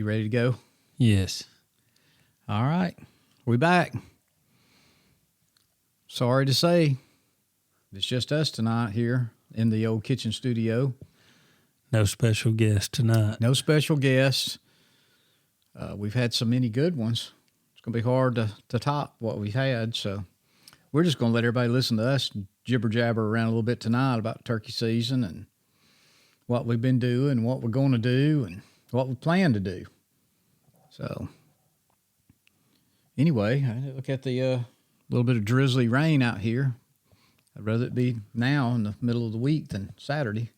You ready to go? Yes. All right. We back. Sorry to say, it's just us tonight here in the old kitchen studio. No special guest tonight. No special guests. We've had so many good ones. It's going to be hard to top what we've had, so we're just going to let everybody listen to us jibber-jabber around a little bit tonight about turkey season and what we've been doing, what we're going to do, and what we plan to do. So, anyway, I look at the little bit of drizzly rain out here. I'd rather it be now in the middle of the week than Saturday.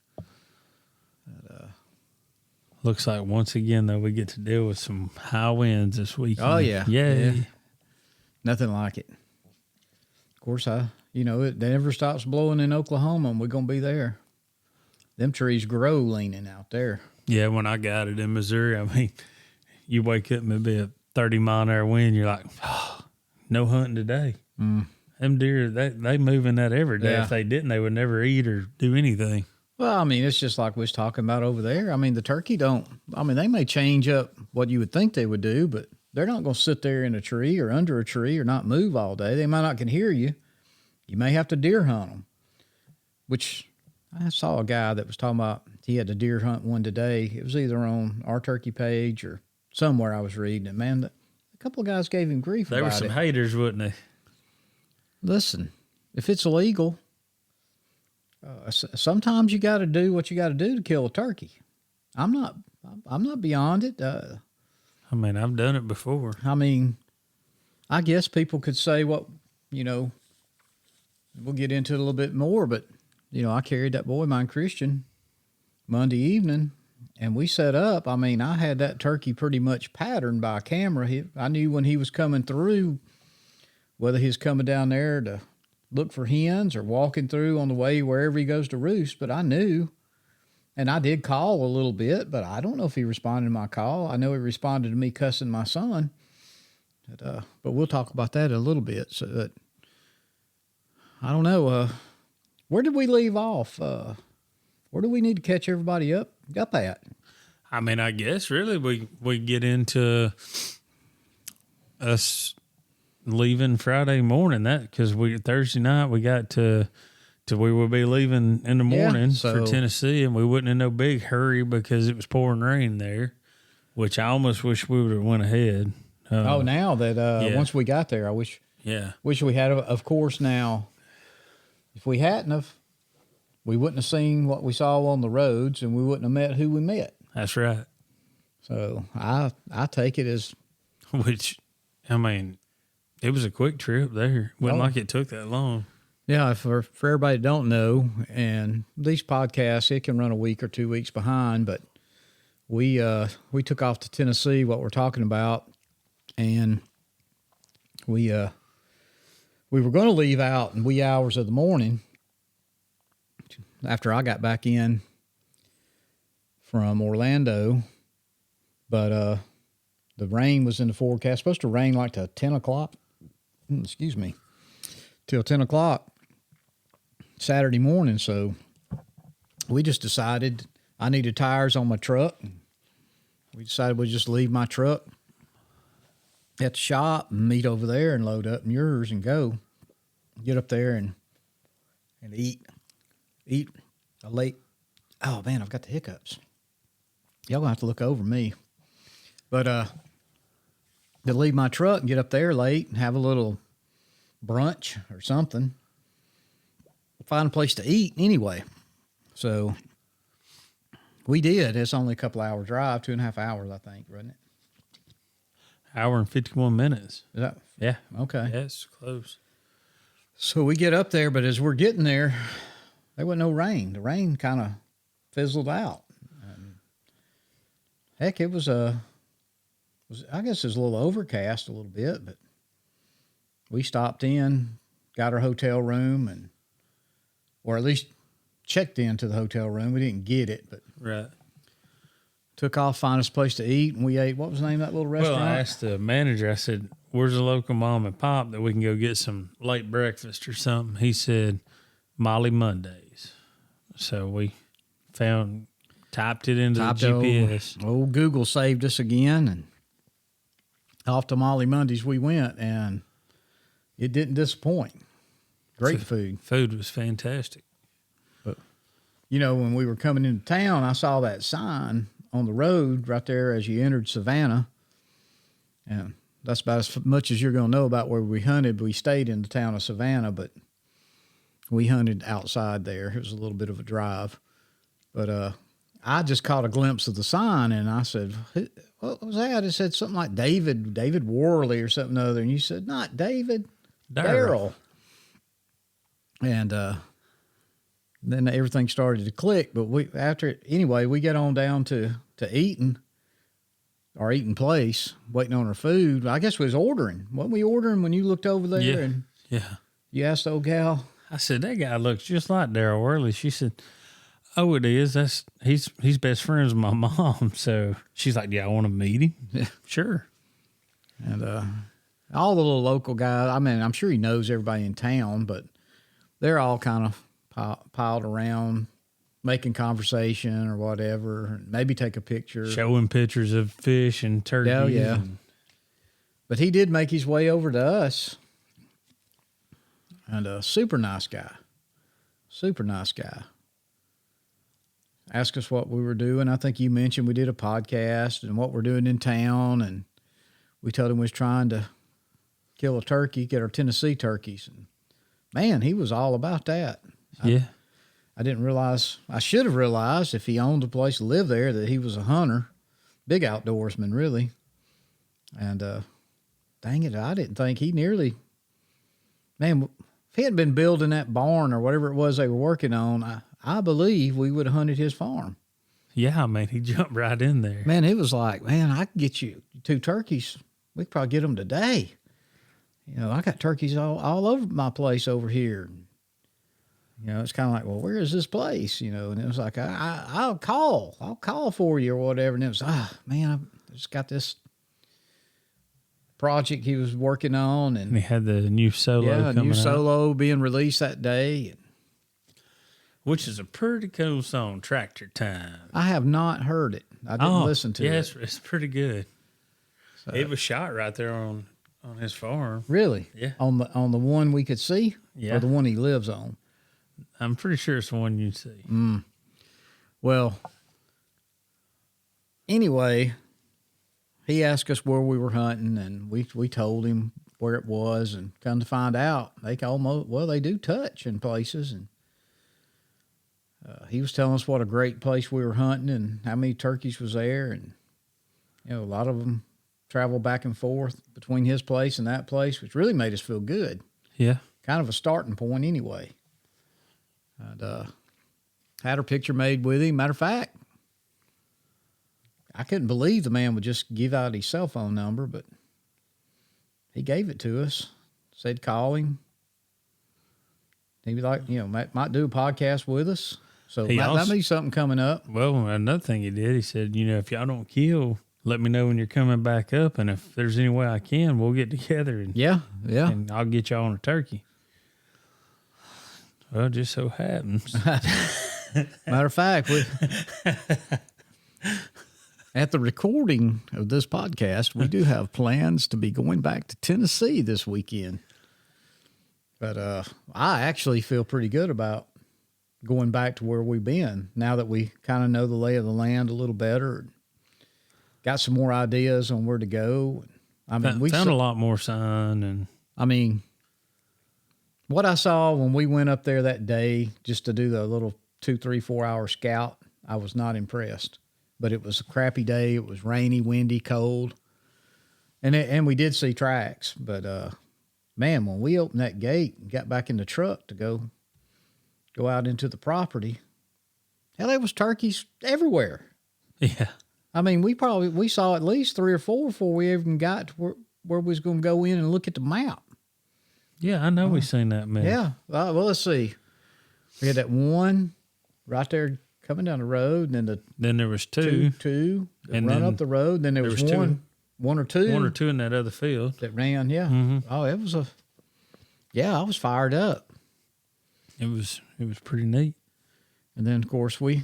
Looks like once again, though, we get to deal with some high winds this weekend. Oh, yeah. Yay. Yeah. Nothing like it. Of course, it never stops blowing in Oklahoma, and we're going to be there. Them trees grow leaning out there. Yeah, when I got it in Missouri, I mean, you wake up and it'd be a 30-mile-an-hour wind. You're like, oh, no hunting today. Them deer, they move in that every day. Yeah. If they didn't, they would never eat or do anything. Well, I mean, it's just like we was talking about over there. I mean, the turkey they may change up what you would think they would do, but they're not going to sit there in a tree or under a tree or not move all day. They might not can hear you. You may have to deer hunt them, which I saw a guy that was talking about he had to deer hunt one today. It was either on our turkey page or somewhere I was reading it. Man, a couple of guys gave him grief about it. There were some haters, wasn't they? Listen, if it's illegal, sometimes you got to do what you got to do to kill a turkey. I'm not beyond it. I mean, I've done it before. I mean, I guess people could say what, we'll get into it a little bit more, but, I carried that boy of mine, Christian, Monday evening, and we set up. I mean, I had that turkey pretty much patterned by camera. I knew when he was coming through, whether he's coming down there to look for hens or walking through on the way wherever he goes to roost, but I knew. And I did call a little bit, but I don't know if he responded to my call. I know he responded to me cussing my son. But we'll talk about that a little bit. So that, I don't know. Where did we leave off? Where do we need to catch everybody up at? I mean, I guess really we get into us leaving Friday morning, that because Thursday night we got to we will be leaving in the morning for Tennessee, and we wasn't in no big hurry because it was pouring rain there, which I almost wish we would have went ahead. Now that once we got there, I wish we had. Of course, now if we hadn't have, we wouldn't have seen what we saw on the roads, and we wouldn't have met who we met. That's right. So I take it as, which I mean, it was a quick trip there. Wasn't like it took that long. Yeah, for everybody that don't know, and these podcasts, it can run a week or 2 weeks behind, but we took off to Tennessee, what we're talking about, and we were going to leave out in wee hours of the morning after I got back in from Orlando, but the rain was in the forecast. Supposed to rain like to 10 o'clock. Excuse me. Till 10 o'clock Saturday morning. So we just decided I needed tires on my truck. We decided we'd just leave my truck at the shop and meet over there and load up in yours and go. Get up there and eat a late. Oh, man, I've got the hiccups. Y'all gonna have to look over me. But to leave my truck and get up there late and have a little brunch or something. Find a place to eat anyway. So we did. It's only a couple hour drive, 2.5 hours, I think, wasn't it? Hour and 51 minutes. Is that? Yeah. Okay. Yeah, it's close. So we get up there, but as we're getting there wasn't no rain. The rain kind of fizzled out. Heck, it was I guess it was a little overcast a little bit, but we stopped in, got our hotel room, or at least checked into the hotel room. We didn't get it, but right. Took off, find us a place to eat, and we ate. What was the name of that little restaurant? Well, I asked the manager, I said, where's the local mom and pop that we can go get some late breakfast or something? He said, Molly Mondays. So we found Typed it into the GPS. Old Google saved us again, and off to Molly Mondays we went, and it didn't disappoint. Great food. Food was fantastic. But, when we were coming into town, I saw that sign on the road right there as you entered Savannah, and that's about as much as you're going to know about where we hunted. We stayed in the town of Savannah, but we hunted outside there. It was a little bit of a drive. But I just caught a glimpse of the sign, and I said, what was that? It said something like David Worley or something other. And you said, not David, Darryl. And then everything started to click. But we get on down to Eaton, our Eaton place, waiting on our food. I guess we was ordering. Wasn't we ordering when you looked over there? Yeah. You asked the old gal? I said, that guy looks just like Darryl Worley. She said, oh, it is. He's best friends with my mom. So she's like, yeah, I want to meet him. Yeah. Sure. And all the little local guys, I mean, I'm sure he knows everybody in town, but they're all kind of piled around, making conversation or whatever, maybe take a picture. Showing pictures of fish and turkey. Oh, yeah. But he did make his way over to us. And a super nice guy. Asked us what we were doing. I think you mentioned we did a podcast and what we're doing in town. And we told him we was trying to kill a turkey, get our Tennessee turkeys. And man, he was all about that. Yeah. I didn't realize, I should have realized if he owned a place to live there that he was a hunter, big outdoorsman, really. And dang it, I didn't think man, if he hadn't been building that barn or whatever it was they were working on, I believe we would have hunted his farm. Yeah, man, he jumped right in there. Man, it was like, man, I can get you 2 turkeys. We could probably get them today. I got turkeys all over my place over here. It's kind of like, well, where is this place? And it was like, I'll call for you or whatever. And it was, man, I just got this project he was working on. And he had the new solo coming new solo out. being released that day. Which is a pretty cool song, Tractor Time. I have not heard it. I didn't listen to it. Yeah, it's pretty good. So, it was shot right there on his farm. Really? Yeah. On the one we could see? Yeah. Or the one he lives on? I'm pretty sure it's the one you see. Well, anyway, he asked us where we were hunting, and we told him where it was, and come to find out, they do touch in places, and he was telling us what a great place we were hunting and how many turkeys was there, and a lot of them travel back and forth between his place and that place, which really made us feel good. Yeah. Kind of a starting point anyway. And had her picture made with him. Matter of fact, I couldn't believe the man would just give out his cell phone number, but he gave it to us. Said call him. He was like, might do a podcast with us. So that may be something coming up. Well, another thing he did, he said, if y'all don't kill, let me know when you're coming back up, and if there's any way I can, we'll get together and and I'll get y'all on a turkey. Well, it just so happens. Matter of fact, at the recording of this podcast, we do have plans to be going back to Tennessee this weekend. But I actually feel pretty good about going back to where we've been now that we kind of know the lay of the land a little better. Got some more ideas on where to go. I mean, we found a lot more sun, and I mean, what I saw when we went up there that day just to do the little 2, 3, 4 hour scout, I was not impressed. But it was a crappy day. It was rainy, windy, cold, and we did see tracks. But man, when we opened that gate and got back in the truck to go out into the property, hell, there was turkeys everywhere. Yeah. I mean, we saw at least 3 or 4 before we even got to where we was going to go in and look at the map. Yeah, I know we've seen that many. Yeah. Well, let's see. We had that one right there coming down the road, and then there was two and run up the road. Then there was one or two in that other field that ran. Yeah. Mm-hmm. Oh, it was I was fired up. It was pretty neat. And then, of course, we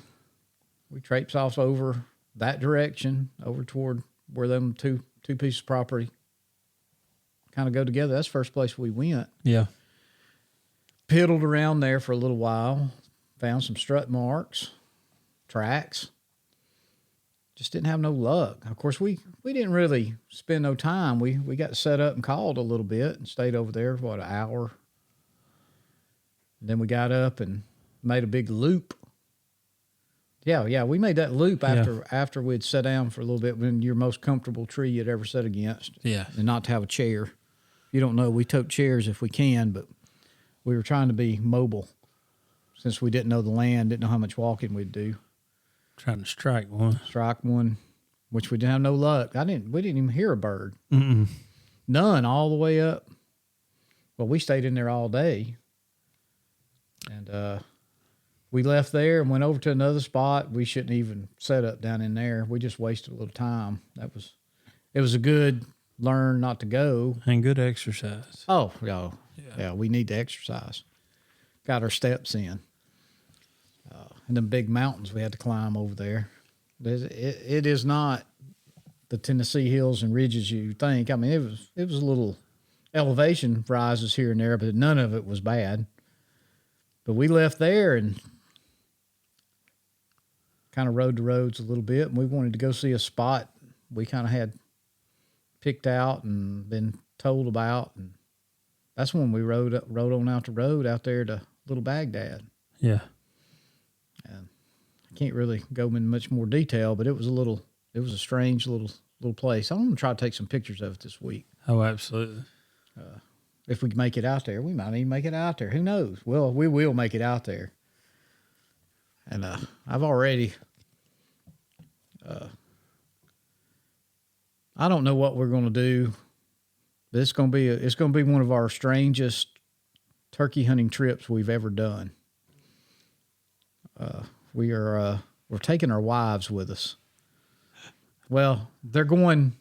we traipse off over that direction, over toward where them two pieces of property kind of go together. That's the first place we went. Yeah. Piddled around there for a little while, found some strut marks, tracks. Just didn't have no luck. Of course, we didn't really spend no time. We got set up and called a little bit and stayed over there for, an hour. And then we got up and made a big loop. Yeah, we made that loop after we'd sat down for a little bit in your most comfortable tree you'd ever sat against. Yeah. And not to have a chair. You don't know, we took chairs if we can, but we were trying to be mobile since we didn't know the land, didn't know how much walking we'd do. Trying to strike one, which we didn't have no luck. We didn't even hear a bird. Mm-mm. None all the way up. Well, we stayed in there all day. And we left there and went over to another spot. We shouldn't even set up down in there. We just wasted a little time. It was a good learn not to go. And good exercise. Oh, yeah, we need to exercise. Got our steps in. And them big mountains we had to climb over there. It is not the Tennessee hills and ridges you think. I mean, it was a little elevation rises here and there, but none of it was bad. But we left there and kind of rode the roads a little bit, and we wanted to go see a spot we kind of had picked out and been told about, and that's when we rode on out the road out there to Little Baghdad. Yeah. And I can't really go into much more detail, but it was a strange little place. I'm going to try to take some pictures of it this week. Oh, absolutely. If we make it out there, we might even make it out there. Who knows? Well, we will make it out there. And I've already, I don't know what we're going to do, but it's going to be one of our strangest turkey hunting trips we've ever done. We're taking our wives with us. Well, they're going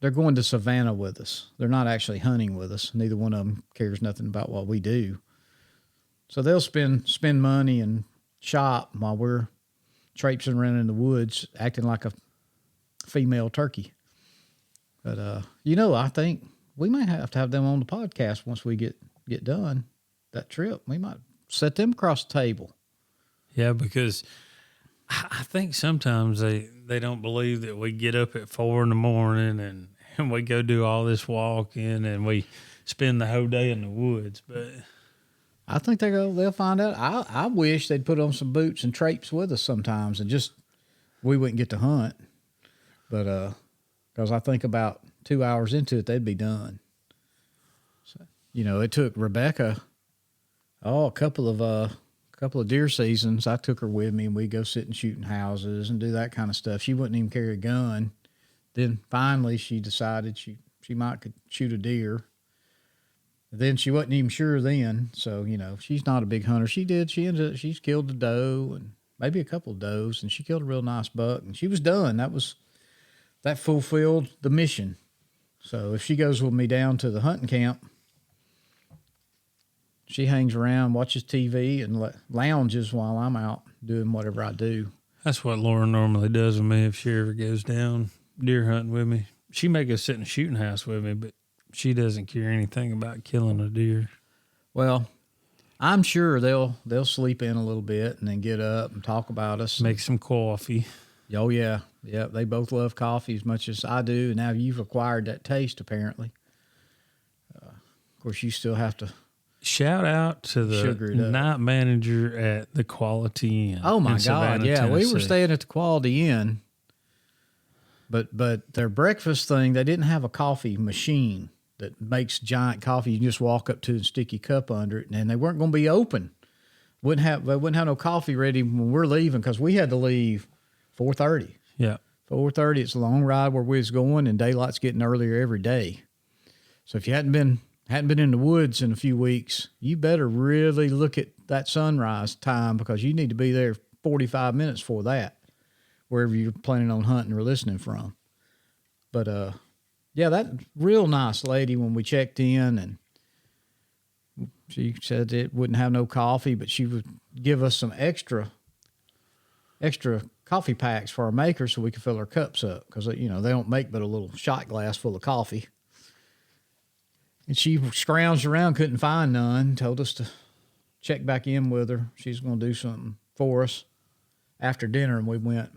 to Savannah with us. They're not actually hunting with us. Neither one of them cares nothing about what we do. So they'll spend money and shop while we're traipsing around in the woods, acting like a female turkey. But I think we might have to have them on the podcast once we get done that trip. We might set them across the table. Yeah, because I think sometimes they don't believe that we get up at 4 a.m. and we go do all this walking and we spend the whole day in the woods. But I think they'll find out. I wish they'd put on some boots and traipse with us sometimes, and just we wouldn't get to hunt. But because I think about 2 hours into it, they'd be done. So, it took Rebecca a couple of deer seasons. I took her with me, and we'd go sit and shoot in houses and do that kind of stuff. She wouldn't even carry a gun. Then finally she decided she could shoot a deer. Then she wasn't even sure then. So, she's not a big hunter. She's killed a doe and maybe a couple of does, and she killed a real nice buck, and she was done. That fulfilled the mission. So if she goes with me down to the hunting camp, she hangs around, watches TV, and lounges while I'm out doing whatever I do. That's what Laura normally does with me if she ever goes down deer hunting with me. She may go sit in a shooting house with me, but she doesn't care anything about killing a deer. Well, I'm sure they'll sleep in a little bit and then get up and talk about us. Make some coffee. Oh, yeah. Yeah, they both love coffee as much as I do, and now you've acquired that taste, apparently. Of course, you still have to... Shout out to the night manager at the Quality Inn. Oh, my God, Savannah, yeah. Tennessee. We were staying at the Quality Inn, but their breakfast thing, they didn't have a coffee machine that makes giant coffee. You can just walk up to and stick your cup under it, and they weren't going to be open. They wouldn't have no coffee ready when we're leaving, because we had to leave 4:30. Yeah. 4:30, it's a long ride where we was going, and daylight's getting earlier every day. So if you hadn't been in the woods in a few weeks, you better really look at that sunrise time, because you need to be there 45 minutes for that, wherever you're planning on hunting or listening from. But, yeah, that real nice lady when we checked in, and she said it wouldn't have no coffee, but she would give us some extra coffee packs for our makers so we could fill our cups up because, they don't make but a little shot glass full of coffee. And she scrounged around, couldn't find none, told us to check back in with her. She's going to do something for us after dinner, and we went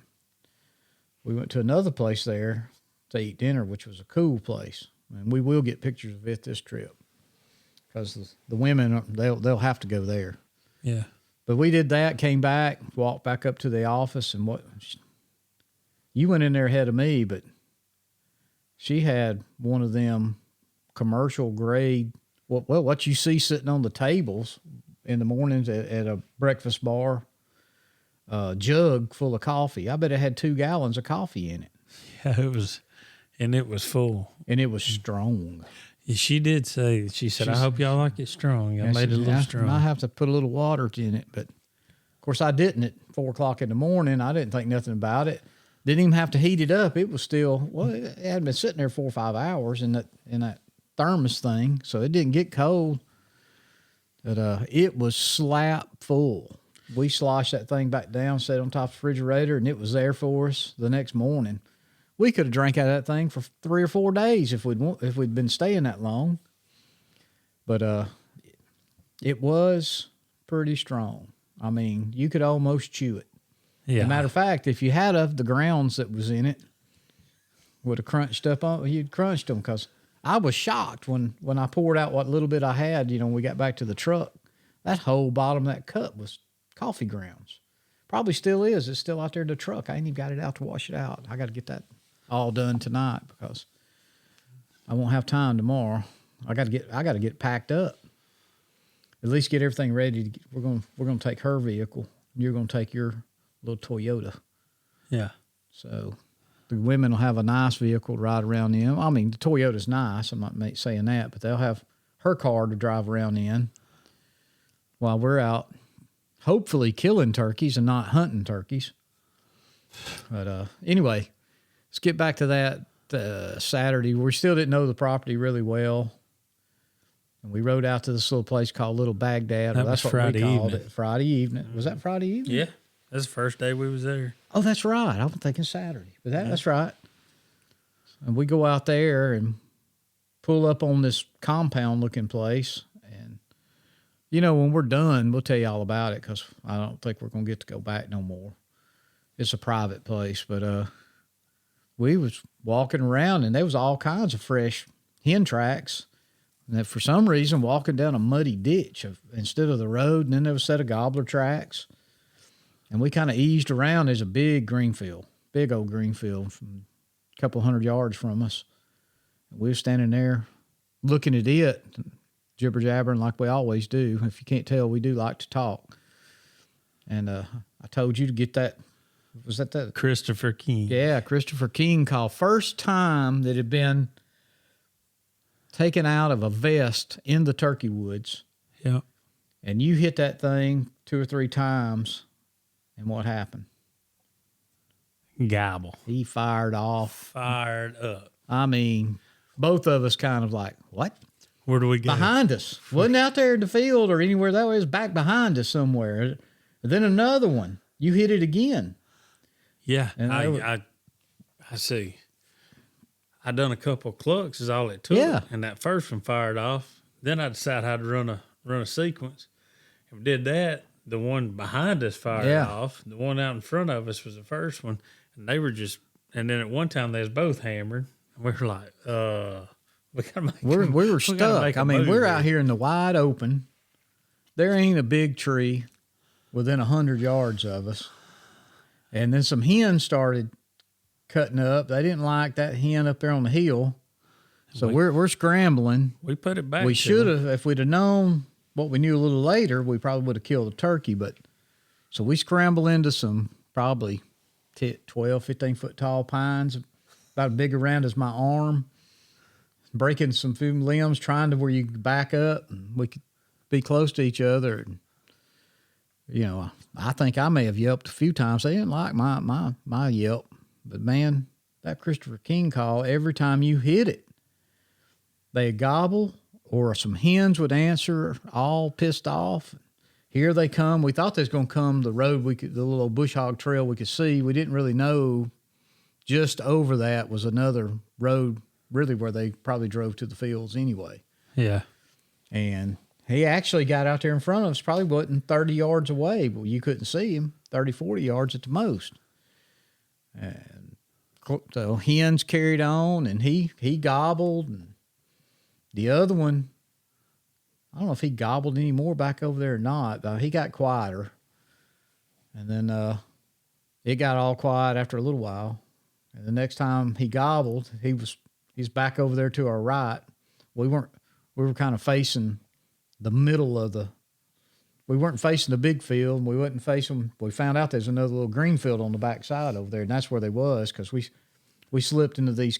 to another place there to eat dinner, which was a cool place. And we will get pictures of it this trip because the women, they'll have to go there. Yeah. But we did that, came back, walked back up to the office, and you went in there ahead of me, but she had one of them commercial grade, what you see sitting on the tables in the mornings at a breakfast bar, jug full of coffee. I bet it had 2 gallons of coffee in it. Yeah, it was full. And it was strong. She did say, she said, I hope y'all like it strong. I made it a little strong. I have to put a little water in it, but of course I didn't at 4 o'clock in the morning. I didn't think nothing about it. Didn't even have to heat it up. It was still, it had been sitting there 4 or 5 hours in that thermos thing, so it didn't get cold. But it was slap full. We sloshed that thing back down, set it on top of the refrigerator, and it was there for us the next morning. We could have drank out of that thing for 3 or 4 days if we'd been staying that long. But it was pretty strong. I mean, you could almost chew it. Yeah. As a matter of fact, if you had the grounds that was in it, would have crunched up on, you'd crunched them because I was shocked when I poured out what little bit I had, when we got back to the truck. That whole bottom of that cup was coffee grounds. Probably still is. It's still out there in the truck. I ain't even got it out to wash it out. I got to get that all done tonight because I won't have time tomorrow. I got to get packed up. At least get everything ready. We're going to take her vehicle. You're going to take your little Toyota. Yeah. So the women will have a nice vehicle to ride around in. I mean, the Toyota's nice. I'm not saying that, but they'll have her car to drive around in while we're out, hopefully killing turkeys and not hunting turkeys. But anyway, let's get back to that Saturday. We still didn't know the property really well. And we rode out to this little place called Little Baghdad. That's what Friday we called evening. it. Friday evening. Was that Friday evening? Yeah. That's the first day we was there. Oh, that's right. I'm thinking Saturday. But that's right. And we go out there and pull up on this compound-looking place. And, when we're done, we'll tell you all about it because I don't think we're going to get to go back no more. It's a private place. But we was walking around, and there was all kinds of fresh hen tracks. And for some reason, walking down a muddy ditch instead of the road, and then there was a set of gobbler tracks. And we kind of eased around. There's a big old green field from a couple 100 yards from us. And we were standing there looking at it, jibber jabbering like we always do. If you can't tell, we do like to talk. And I told you to get that. Was that Christopher King? Yeah, Christopher King call. First time that had been taken out of a vest in the turkey woods. Yeah. And you hit that thing 2 or 3 times. And what happened? Gobble. He fired off. Fired up. I mean, both of us kind of like, what? Where do we go? Behind us. Wasn't out there in the field or anywhere that way. It was back behind us somewhere. And then another one. You hit it again. Yeah. And I see. I done a couple of clucks is all it took. Yeah. And that first one fired off. Then I decided how to run a sequence. If we did that, the one behind us fired off. The one out in front of us was the first one. And they were and then at one time they was both hammered. And we were like, we gotta make we were stuck. I mean, we're out here in the wide open. There ain't a big tree within 100 yards of us. And then some hens started cutting up. They didn't like that hen up there on the hill. So we're scrambling. We put it back. We should have, if we'd have known what we knew a little later, we probably would have killed a turkey. But so we scramble into some probably 12, 15-foot tall pines, about as big around as my arm, breaking some few limbs, trying to where you could back up and we could be close to each other. And, I think I may have yelped a few times. They didn't like my yelp. But, man, that Christopher King call, every time you hit it, they'd gobble or some hens would answer all pissed off. here they come. We thought they was going to come the road the little bush hog trail we could see. We didn't really know. Just over that was another road, really, where they probably drove to the fields anyway. Yeah. And he actually got out there in front of us, probably wasn't 30 yards away, but you couldn't see him, 30, 40 yards at the most. And the hens carried on, and he gobbled. And the other one, I don't know if he gobbled any more back over there or not, but he got quieter. And then it got all quiet after a little while. And the next time he gobbled, he's back over there to our right. We were kind of facing the middle of we weren't facing the big field. We found out there's another little green field on the back side over there, and that's where they was, because we slipped into these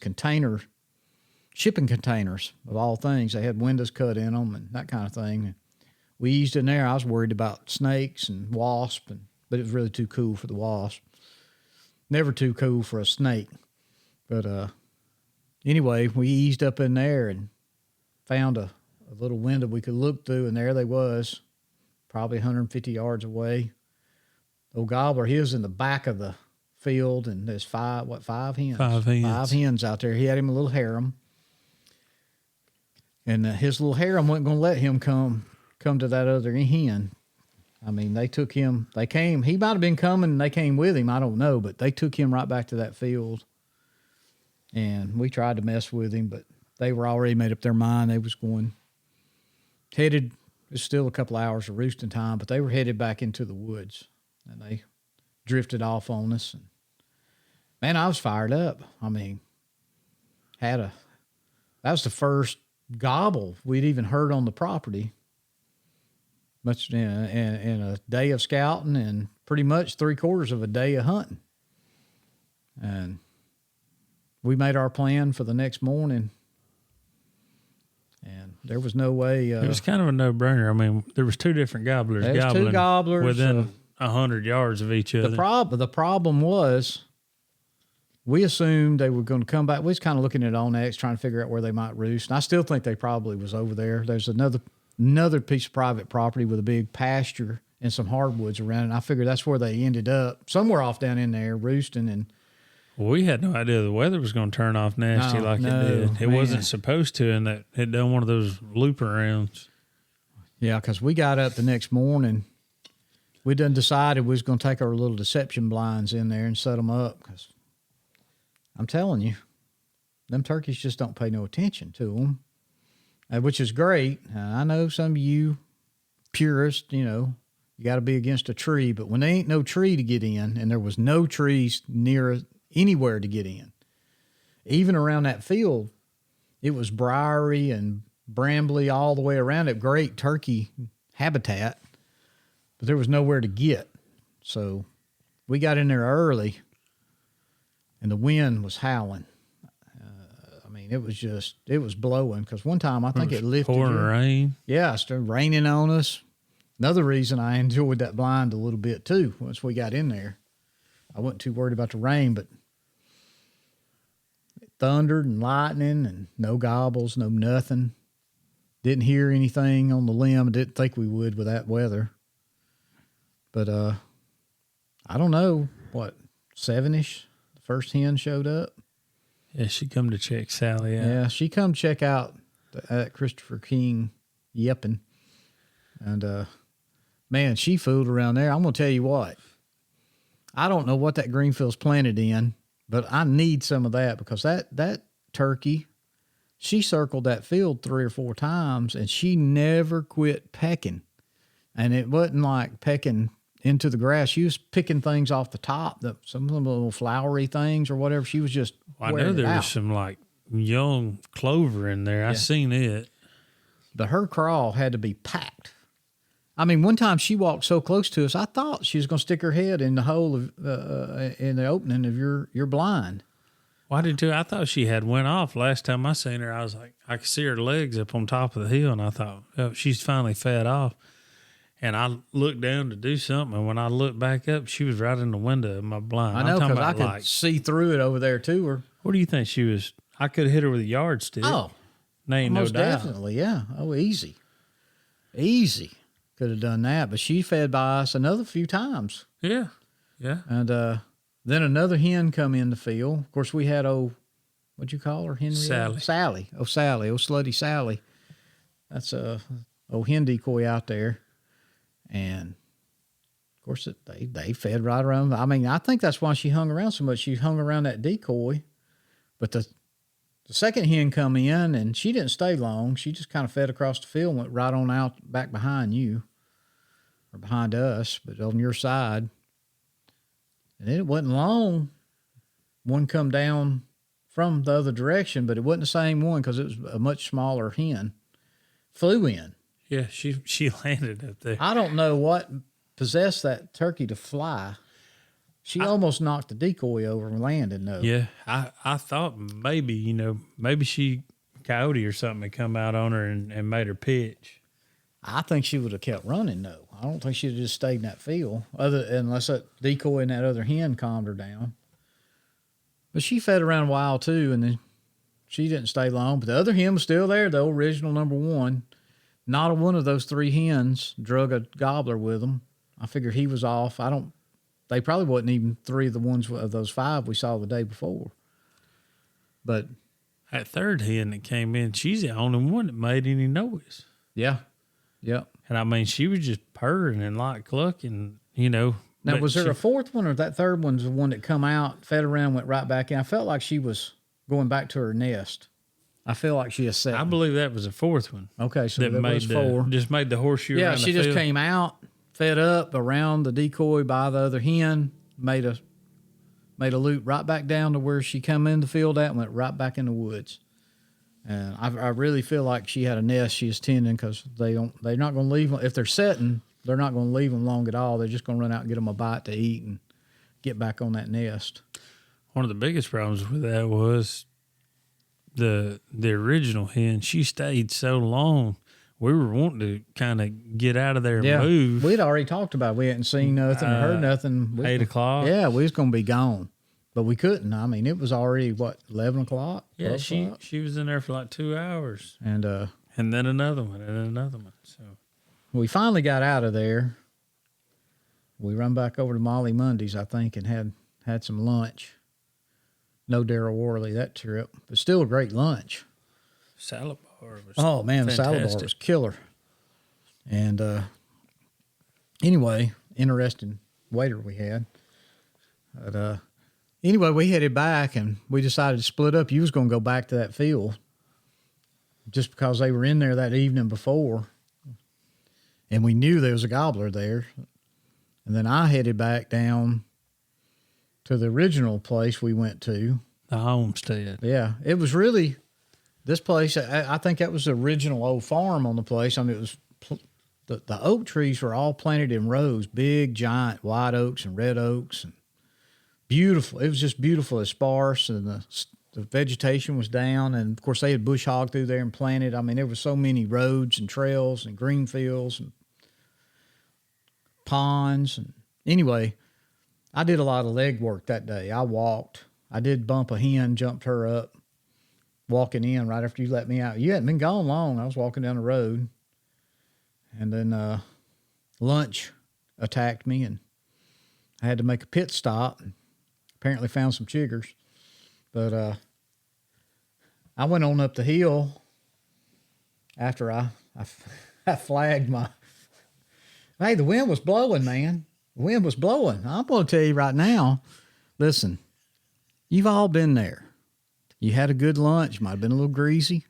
shipping containers of all things. They had windows cut in them and that kind of thing. And we eased in there. I was worried about snakes and wasps, but it was really too cool for the wasp. Never too cool for a snake. But anyway, we eased up in there and found a little window we could look through, and there they was, probably 150 yards away. Old gobbler, he was in the back of the field, and there's five hens? 5 hens. 5 hens out there. He had him a little harem. And his little harem wasn't going to let him come to that other hen. I mean, they took him. They came. He might have been coming, and they came with him. I don't know, but they took him right back to that field. And we tried to mess with him, but they were already made up their mind. They was headed. It's still a couple hours of roosting time, but they were headed back into the woods, and they drifted off on us. And man, I was fired up. I mean, that was the first gobble we'd even heard on the property. Much in a day of scouting and pretty much 3/4 of a day of hunting. And we made our plan for the next morning, and there was no way. It was kind of a no-brainer. I mean, there was 2 different gobblers gobbling 2 gobblers within 100 yards of each other. The problem was, we assumed they were going to come back. We was kind of looking at OnX, trying to figure out where they might roost. And I still think they probably was over there. There's another piece of private property with a big pasture and some hardwoods around it. And I figured that's where they ended up, somewhere off down in there, roosting. And we had no idea the weather was going to turn off nasty it did. It wasn't supposed to, and that it done one of those loop arounds. Yeah, because we got up the next morning. We done decided we was going to take our little deception blinds in there and set them up, because I'm telling you, them turkeys just don't pay no attention to them. Which is great. I know some of you purists, you got to be against a tree, but when there ain't no tree to get in, and there was no trees near anywhere to get in, even around that field, it was briary and brambly all the way around it, great turkey habitat, but there was nowhere to get. So we got in there early, and the wind was howling. It was blowing, because one time I think it lifted. Pouring rain. Yeah, it started raining on us. Another reason I enjoyed that blind a little bit too, once we got in there. I wasn't too worried about the rain, but it thundered and lightning and no gobbles, no nothing. Didn't hear anything on the limb. Didn't think we would with that weather. But I don't know, 7-ish, the first hen showed up. Yeah, she come to check Sally out. Yeah, she come check out that Christopher King yipping. And, man, she fooled around there. I'm going to tell you what. I don't know what that greenfield's planted in, but I need some of that, because that turkey, she circled that field 3 or 4 times, and she never quit pecking. And it wasn't like pecking into the grass. She was picking things off the top, some of the little flowery things or whatever. She was just I know there was some like young clover in there. Yeah. I seen it. But her crawl had to be packed. I mean, one time she walked so close to us, I thought she was going to stick her head in the hole of in the opening of your blind. Why did you? I thought she had went off last time I seen her. I was like, I could see her legs up on top of the hill, and I thought, oh, she's finally fed off. And I looked down to do something, and when I looked back up, she was right in the window of my blind. I know, because I could see through it over there to her. What do you think she was? I could have hit her with a yardstick. Oh, ain't most no doubt. Definitely, yeah. Oh, easy. could have done that. But she fed by us another few times. Yeah. And then another hen come in the field. Of course, we had what'd you call her? Sally. Sally. Sally. Slutty Sally. That's old hen decoy out there. And of course, they fed right around. I mean, I think that's why she hung around so much. She hung around that decoy. But the second hen come in, and she didn't stay long. She just kind of fed across the field and went right on out back behind you, or behind us, but on your side. And it wasn't long. One come down from the other direction, but it wasn't the same one because it was a much smaller hen. Flew in. Yeah, she landed up there. I don't know what possessed that turkey to fly. She almost knocked the decoy over and landed, though. Yeah, I thought maybe, maybe coyote or something had come out on her and made her pitch. I think she would have kept running, though. I don't think she'd have just stayed in that field, unless that decoy and that other hen calmed her down. But she fed around a while, too, and then she didn't stay long. But the other hen was still there, the original number one. Not a one of those three hens drug a gobbler with them. I figured he was off. They probably wasn't even three of the ones of those five we saw the day before. But that third hen that came in, she's the only one that made any noise. Yeah. Yep. And I mean, she was just purring and like clucking, Now, was there a fourth one, or that third one's the one that come out, fed around, went right back in? I felt like she was going back to her nest. I feel like she is set. I believe that was a fourth one. Okay, so that was four. Just made the horseshoe around the field. Yeah, she just came out, fed up around the decoy by the other hen, made a loop right back down to where she come in the field at and went right back in the woods. And I really feel like she had a nest she was tending, because they're not going to leave them. If they're setting, they're not going to leave them long at all. They're just going to run out and get them a bite to eat and get back on that nest. One of the biggest problems with that was the original hen. She stayed so long. We were wanting to kind of get out of there and move. We'd already talked about it. We hadn't seen nothing or heard nothing. 8 o'clock? Yeah, we was going to be gone. But we couldn't. I mean, it was already, 11 o'clock? Yeah, she was in there for like 2 hours. And then another one, and then another one. So we finally got out of there. We run back over to Molly Mundy's, I think, and had some lunch. No Daryl Worley that trip, but still a great lunch. Salad bar was the salad bar was killer. And anyway, interesting waiter we had. But anyway, we headed back, and we decided to split up. You was going to go back to that field just because they were in there that evening before, and we knew there was a gobbler there. And then I headed back down to the original place we went to. The homestead. Yeah. It was really, this place, I think that was the original old farm on the place. I mean, it was, the oak trees were all planted in rows, big, giant white oaks and red oaks, and beautiful. It was just beautiful and sparse, and the vegetation was down. And, of course, they had bush hogged through there and planted. I mean, there were so many roads and trails and green fields and ponds. And anyway, I did a lot of leg work that day. I walked. I did bump a hen, jumped her up, walking in right after you let me out. You hadn't been gone long. I was walking down the road. And then lunch attacked me, and I had to make a pit stop, and apparently found some chiggers. But I went on up the hill after I flagged my... Hey, the wind was blowing, man. The wind was blowing. I'm going to tell you right now, listen, you've all been there. You had a good lunch. Might have been a little greasy.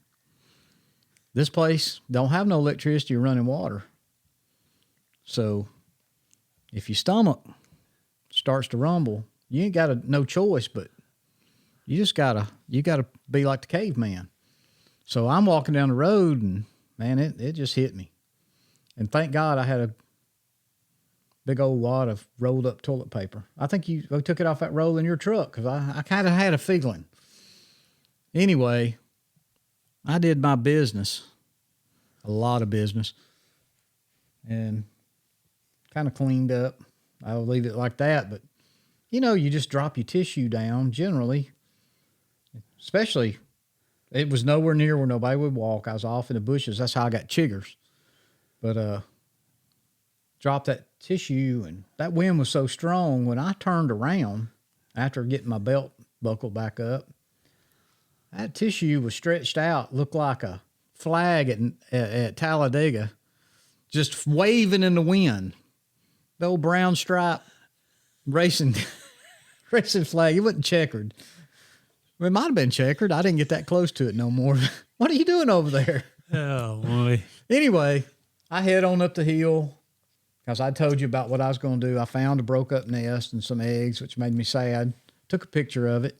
This place don't have no electricity or running water. So if your stomach starts to rumble, you ain't got no choice, but you gotta be like the caveman. So I'm walking down the road, and man, it just hit me. And thank God I had a big old wad of rolled up toilet paper. I think you took it off that roll in your truck, because I kind of had a feeling. Anyway, I did my business, a lot of business, and kind of cleaned up. I'll leave it like that. But, you just drop your tissue down generally, especially it was nowhere near where nobody would walk. I was off in the bushes. That's how I got chiggers. But dropped that tissue, and that wind was so strong. When I turned around after getting my belt buckle back up, that tissue was stretched out, looked like a flag at Talladega, just waving in the wind. The old brown stripe racing flag. It wasn't checkered. It might have been checkered. I didn't get that close to it no more. What are you doing over there? Oh, boy. Anyway, I head on up the hill because I told you about what I was going to do. I found a broke up nest and some eggs, which made me sad. Took a picture of it.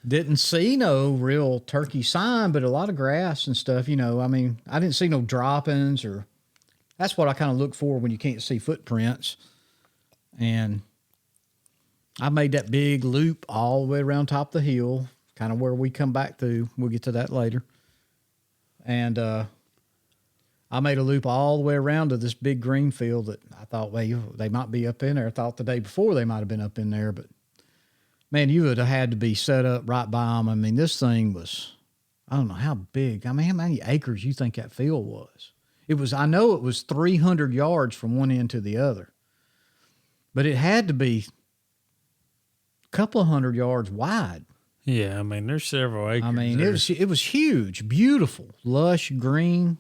Didn't see no real turkey sign, but a lot of grass and stuff, you know. I mean, I didn't see no droppings, or that's what I kind of look for when you can't see footprints. And I made that big loop all the way around top of the hill, kind of where we come back through. We'll get to that later. And I made a loop all the way around to this big green field that I thought, well, they might be up in there. I thought the day before they might have been up in there, but man, you would have had to be set up right by them. I mean, this thing was, I don't know how big. I mean, how many acres you think that field was? I know it was 300 yards from one end to the other, but it had to be a couple of 100 yards wide. Yeah, I mean, there's several acres. I mean, there. it was huge, beautiful, lush, green.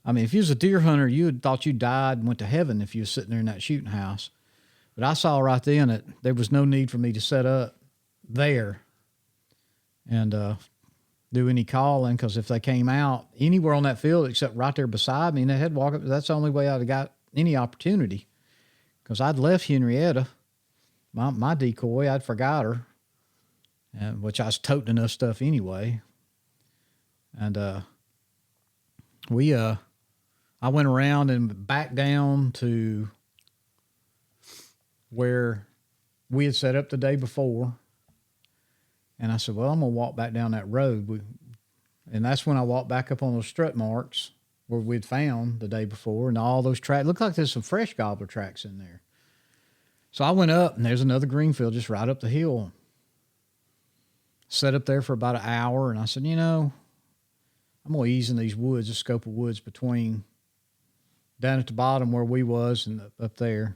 I mean, if you was a deer hunter, you would thought you died and went to heaven if you was sitting there in that shooting house. But I saw right then that there was no need for me to set up there and do any calling, because if they came out anywhere on that field except right there beside me and they had to walk up, that's the only way I'd have got any opportunity, because I'd left Henrietta, my decoy. I'd forgot her. Which I was toting enough stuff anyway. And I went around and back down to where we had set up the day before. And I said, well, I'm going to walk back down that road. And that's when I walked back up on those strut marks where we'd found the day before, and all those tracks. Looked like there's some fresh gobbler tracks in there. So I went up, and there's another green field just right up the hill. Set up there for about an hour, and I said, you know, I'm going to ease in these woods, a scope of woods between down at the bottom where we was and up there.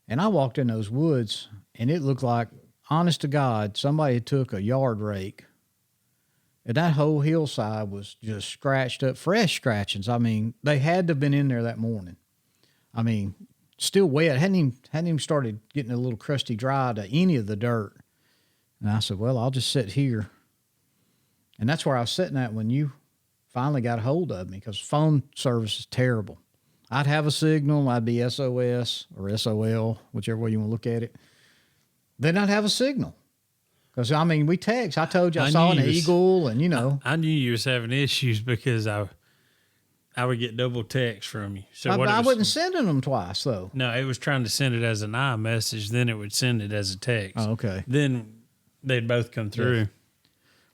And I walked in those woods, and it looked like, honest to God, somebody had took a yard rake, and that whole hillside was just scratched up, fresh scratchings. I mean, they had to have been in there that morning. I mean, still wet. Hadn't even started getting a little crusty dry to any of the dirt. And I said, well, I'll just sit here. And that's where I was sitting at when you finally got a hold of me, because phone service is terrible. I'd have a signal. I'd be SOS or SOL, whichever way you want to look at it. Then I'd have a signal. Because, I mean, we text. I told you I saw an eagle, and, you know. I knew you was having issues because I would get double text from you. So I wasn't sending them twice, though. No, it was trying to send it as an iMessage. Then it would send it as a text. Oh, okay. Then they'd both come through. Yeah.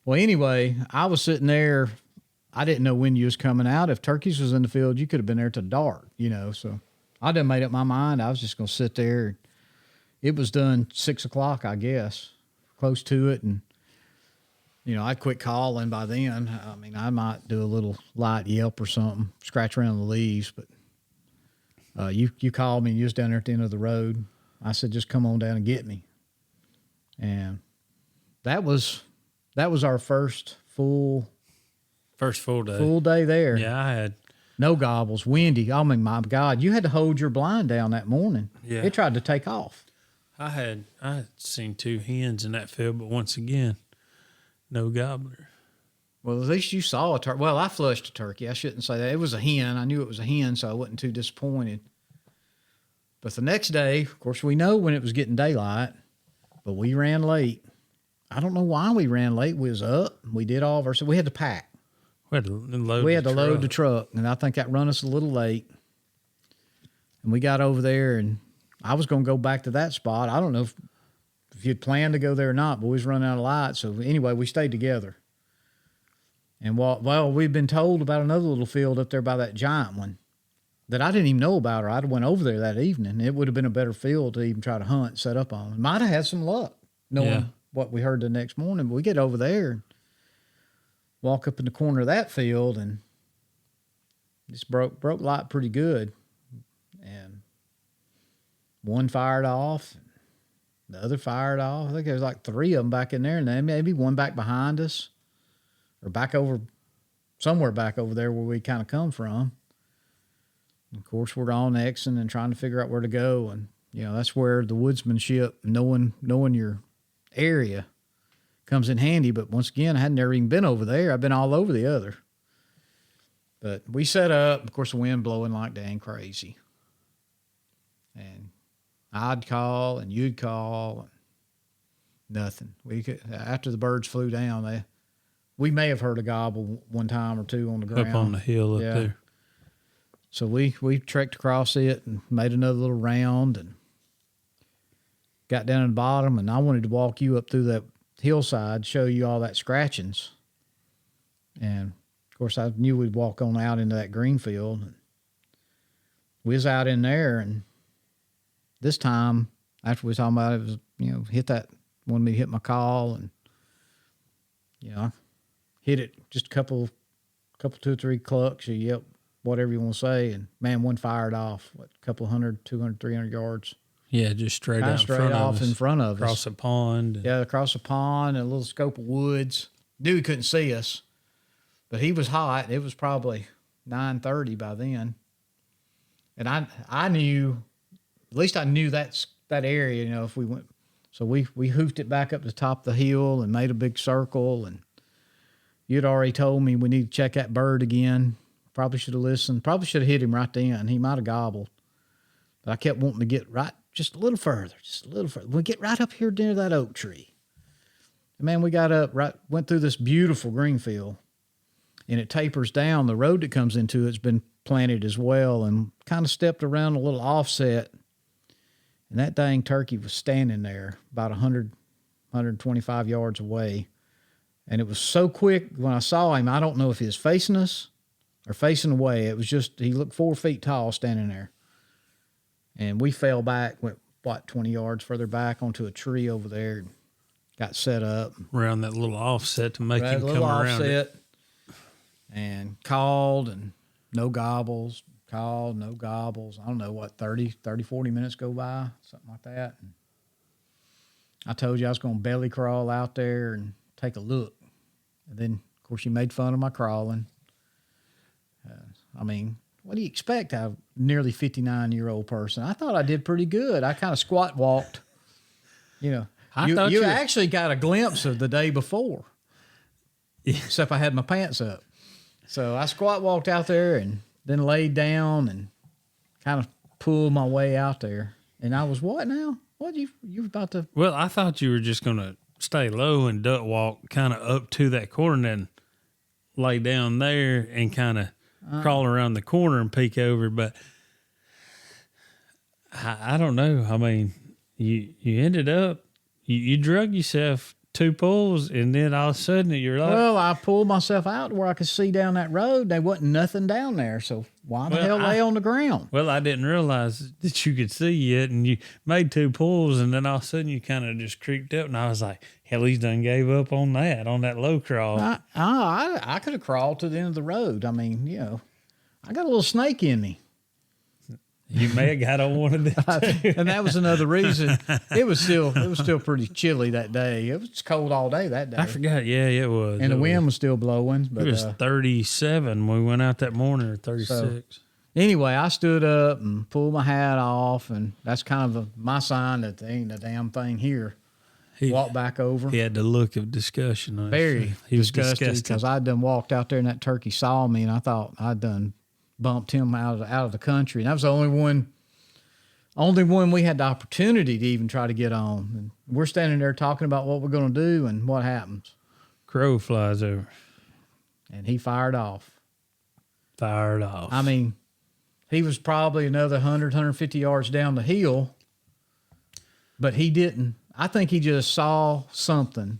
Well, anyway, I was sitting there. I didn't know when you was coming out. If turkeys was in the field, you could have been there till dark, you know. So I done made up my mind. I was just going to sit there. It was done 6 o'clock, I guess, close to it. And, you know, I'd quit calling by then. I mean, I might do a little light yelp or something, scratch around the leaves. But you called me, and you was down there at the end of the road. I said, just come on down and get me. And that was our first full day there. Yeah, I had no gobbles, windy. I mean, my God, you had to hold your blind down that morning. Yeah, it tried to take off. I had seen 2 hens in that field, but once again, no gobbler. Well, at least you saw a turkey. Well, I flushed a turkey. I shouldn't say that. It was a hen. I knew it was a hen, so I wasn't too disappointed. But the next day, of course, we know when it was getting daylight, but we ran late. I don't know why we ran late. We was up. We did all of our stuff. We had to pack. We had to load the truck, and I think that run us a little late. And we got over there, and I was going to go back to that spot. I don't know if you'd planned to go there or not, but we was running out of light. So anyway, we stayed together. And well, we'd been told about another little field up there by that giant one that I didn't even know about, or I'd have went over there that evening. It would have been a better field to even try to hunt, set up on. Might have had some luck knowing what we heard the next morning. But we get over there and walk up in the corner of that field, and just broke light pretty good. And one fired off, the other fired off. I think there was like 3 of them back in there, and then maybe one back behind us or back over, somewhere back over there where we kind of come from. And of course, we're all Xing and trying to figure out where to go. And, that's where the woodsmanship, knowing your area comes in handy. But once again, I hadn't never even been over there. I've been all over the other. But we set up, of course, the wind blowing like dang crazy. And I'd call and you'd call, and nothing. We could, after the birds flew down, we may have heard a gobble one time or two on the ground. Up on the hill up there. So we trekked across it and made another little round and got down in the bottom, and I wanted to walk you up through that hillside, show you all that scratchings. And, of course, I knew we'd walk on out into that green field. And we was out in there, and this time, after we was talking about it, was, wanted me to hit my call, and, I hit it just a couple, 2 or 3 clucks, or yep, whatever you want to say, and, man, one fired off, a couple 100, 200, 300 yards. Yeah, just straight in front of us. Across a pond. Yeah, across a pond and a little scope of woods. Knew he couldn't see us, but he was hot. It was probably 9:30 by then. And I knew, at least I knew that area, if we went. So we hoofed it back up to the top of the hill and made a big circle. And you'd already told me we need to check that bird again. Probably should have listened. Probably should have hit him right then. He might have gobbled. But I kept wanting to get right just a little further. We get right up here near that oak tree. And man, we got up, went through this beautiful green field, and it tapers down. The road that comes into it's been planted as well, and kind of stepped around a little offset. And that dang turkey was standing there about 100, 125 yards away. And it was so quick when I saw him, I don't know if he was facing us or facing away. It was just, he looked 4 feet tall standing there. And we fell back, went, 20 yards further back onto a tree over there, got set up. Around that little offset to make him come around it. And called, and no gobbles. Called, no gobbles. I don't know what, 30, 40 minutes go by, something like that. And I told you I was going to belly crawl out there and take a look. And then, of course, you made fun of my crawling. What do you expect out of a nearly 59-year-old person? I thought I did pretty good. I kind of squat walked. You actually got a glimpse of the day before. Yeah. Except I had my pants up. So I squat walked out there and then laid down and kind of pulled my way out there. And I was, what now? What you were about to? Well, I thought you were just going to stay low and duck walk kind of up to that corner and then lay down there and kind of crawl around the corner and peek over. But I don't know. You ended up, you drug yourself 2 pulls, and then all of a sudden you're like... Well, I pulled myself out where I could see down that road. There wasn't nothing down there, so why the hell lay on the ground? Well, I didn't realize that you could see yet, and you made 2 pulls, and then all of a sudden you kind of just creeped up, and I was like, hell, he's done gave up on that low crawl. I could have crawled to the end of the road. I got a little snake in me. You may have got on one of them too. And that was another reason. It was still pretty chilly that day. It was cold all day that day. I forgot. Yeah, it was. And the wind was still blowing. But it was 37 when we went out that morning, or 36. So, anyway, I stood up and pulled my hat off, and that's kind of my sign that there ain't a damn thing here. He walked back over. He had the look of discussion on Very he was disgusted because I'd done walked out there and that turkey saw me, and I thought I'd done bumped him out of the country. And that was the only one we had the opportunity to even try to get on. And we're standing there talking about what we're going to do, and what happens? Crow flies over. And he fired off. I He was probably another 100, 150 yards down the hill, but he didn't. I think he just saw something.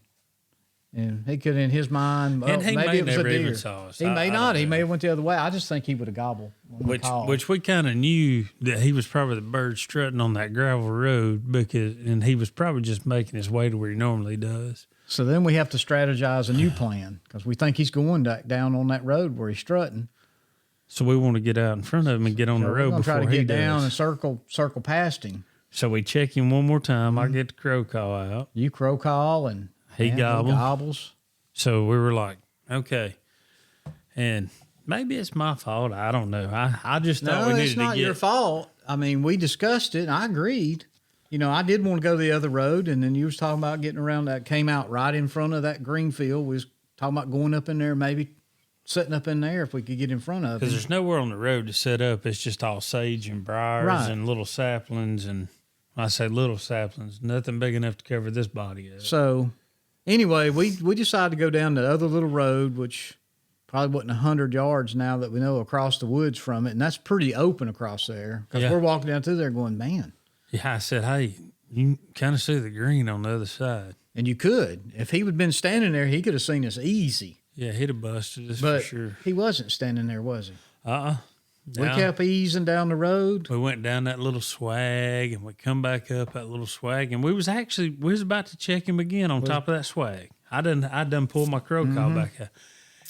And he could, in his mind, maybe it was a deer. He may not. He may have went the other way. I just think he would have gobbled. Which we kind of knew that he was probably the bird strutting on that gravel road, and he was probably just making his way to where he normally does. So then we have to strategize a new plan, because we think he's going down on that road where he's strutting. So we want to get out in front of him and get on the road before try to he get down does. and circle past him. So we check him one more time. I get the crow call out. You crow call and he gobbles. So we were like, okay. And maybe it's my fault. I don't know. I just thought we needed to get... No, it's not your fault. I mean, we discussed it, and I agreed. You know, I did want to go the other road, and then you was talking about getting around that, came out right in front of that green field. We was talking about going up in there, maybe setting up in there if we could get in front of it. Because there's nowhere on the road to set up. It's just all sage and briars and little saplings. And when I say little saplings, nothing big enough to cover this body up. So, anyway, we decided to go down the other little road, which... probably wasn't 100 yards now that we know across the woods from it. And that's pretty open across there because we're walking down through there going, man. Yeah, I said, hey, you kind of see the green on the other side. And you could. If he would have been standing there, he could have seen us easy. Yeah, he'd have busted us but for sure. He wasn't standing there, was he? We kept easing down the road. We went down that little swag and we come back up that little swag. And we was about to check him again on top of that swag. I done pulled my crow call back up.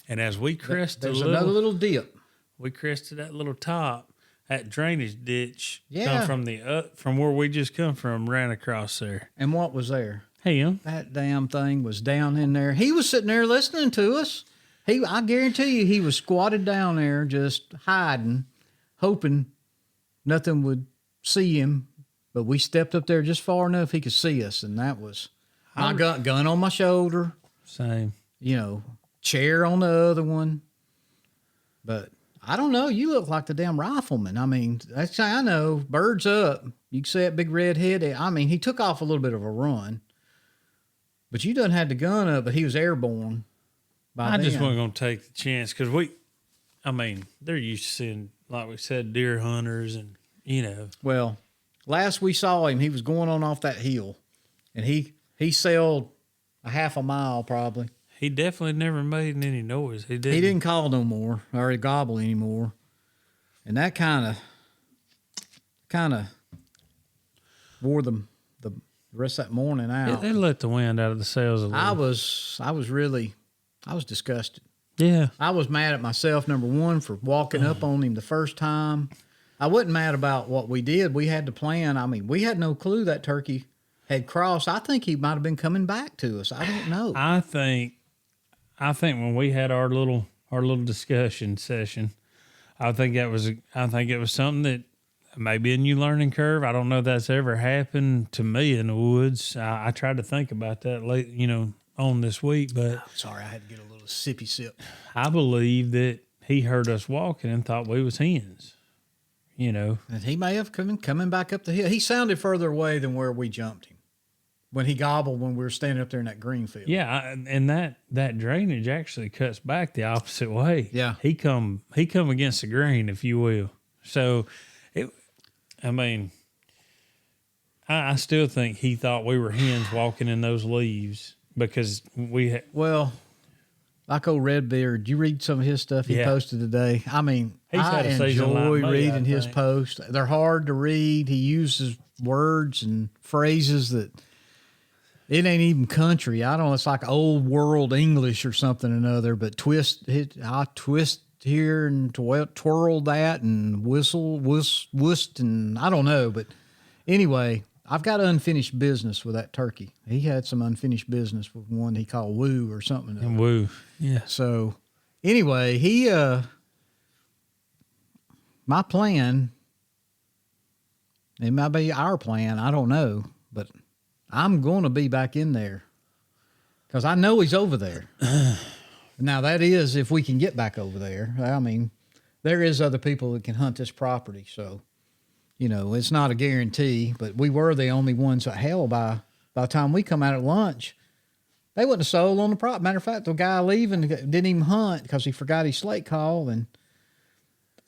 And as we crested another little dip. We crested that little top. That drainage ditch come from where we just come from, ran across there. And what was there? Him. That damn thing was down in there. He was sitting there listening to us. I guarantee you he was squatted down there just hiding, hoping nothing would see him. But we stepped up there just far enough he could see us, and that was my gun on my shoulder. Same. You know, chair on the other one. But I don't know. You look like the damn rifleman. I mean, that's I know. Birds up. You can see that big red head. I mean, he took off a little bit of a run. But you done had the gun up, but he was airborne. I just wasn't going to take the chance because they're used to seeing, like we said, deer hunters and, you know. Well, last we saw him, he was going on off that hill. And he sailed a half a mile probably. He definitely never made any noise. He didn't call no more or gobble anymore. And that kind of wore the rest of that morning out. They let the wind out of the sails a little. I was disgusted. Yeah. I was mad at myself, number one, for walking up on him the first time. I wasn't mad about what we did. We had to plan. I mean, we had no clue that turkey had crossed. I think he might have been coming back to us. I don't know. I think when we had our little discussion session, I think it was something that maybe a new learning curve. I don't know if that's ever happened to me in the woods. I tried to think about that late, on this week, but sorry, I had to get a little sippy sip. I believe that he heard us walking and thought we was hens. And he may have coming back up the hill. He sounded further away than where we jumped him when he gobbled when we were standing up there in that green field. Yeah, and that drainage actually cuts back the opposite way. Yeah, he come against the grain, if you will. So, I still think he thought we were hens walking in those leaves because we like old Redbeard. Did you read some of his stuff he posted today? I mean, I enjoy reading his posts. They're hard to read. He uses words and phrases that it ain't even country. I don't know. It's like old world English or something or another, but I twist here and twirl that and whistle, and I don't know. But anyway, I've got unfinished business with that turkey. He had some unfinished business with one he called Woo or something. And Woo, yeah. So anyway, my plan, it might be our plan, I don't know, but I'm going to be back in there because I know he's over there. Now, that is if we can get back over there. I mean, there is other people that can hunt this property, so, it's not a guarantee, but we were the only ones that hell by the time we come out at lunch. They wasn't a soul on the property. Matter of fact, the guy leaving didn't even hunt because he forgot his slate call and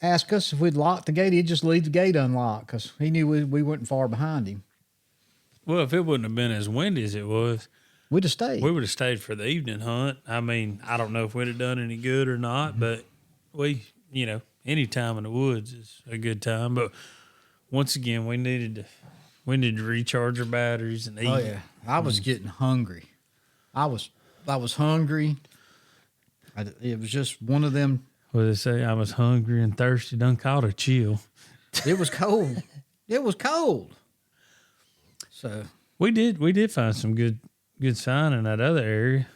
asked us if we'd lock the gate. He'd just leave the gate unlocked because he knew we weren't far behind him. Well, if it wouldn't have been as windy as it was, we'd have stayed. We would have stayed for the evening hunt. I mean, I don't know if we'd have done any good or not, but any time in the woods is a good time. But once again, we needed to recharge our batteries and eat. Oh yeah, I was getting hungry. I was hungry. It was just one of them What did they say? I was hungry and thirsty. Done caught a chill. It was cold. It was cold. So we did find some good sign in that other area.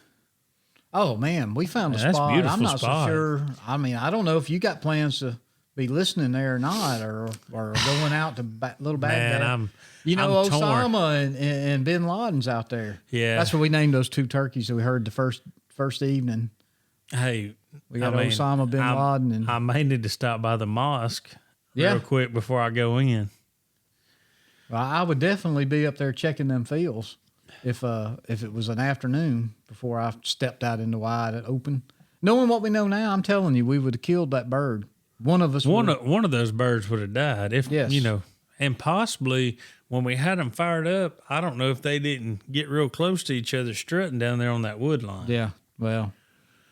Oh man, we found a That's spot. beautiful I'm not spot. so sure. I mean, I don't know if you got plans to be listening there or not, or going out to little Baghdad. Man, I'm Osama and Bin Laden's out there. Yeah, that's what we named those 2 turkeys that we heard the first evening. Hey, we got Osama Bin Laden, and I may need to stop by the mosque real quick before I go in. Well, I would definitely be up there checking them fields if it was an afternoon before I stepped out in the wide open. Knowing what we know now, I'm telling you, we would have killed that bird. One of us. One of those birds would have died if and possibly when we had them fired up. I don't know if they didn't get real close to each other strutting down there on that wood line. Yeah, well,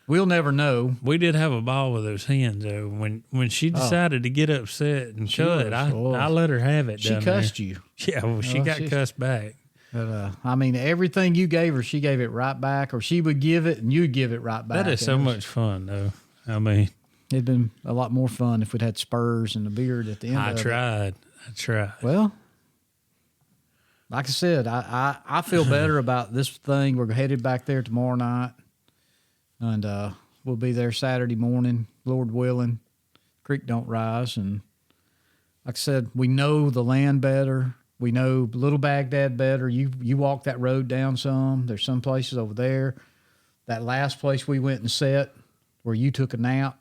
we'll never know. We did have a ball with those hens though. When she decided to get upset and cut, I let her have it. She cussed you. Yeah, well, she got cussed back. But I mean, everything you gave her, she gave it right back, or she would give it and you'd give it right back. That is so much fun, though. I mean, it'd been a lot more fun if we'd had spurs and a beard at the end. I tried. Well, like I said, I feel better about this thing. We're headed back there tomorrow night, and we'll be there Saturday morning, Lord willing. Creek don't rise, and like I said, we know the land better. We know Little Baghdad better. You walk that road down some. There's some places over there. That last place we went and sat where you took a nap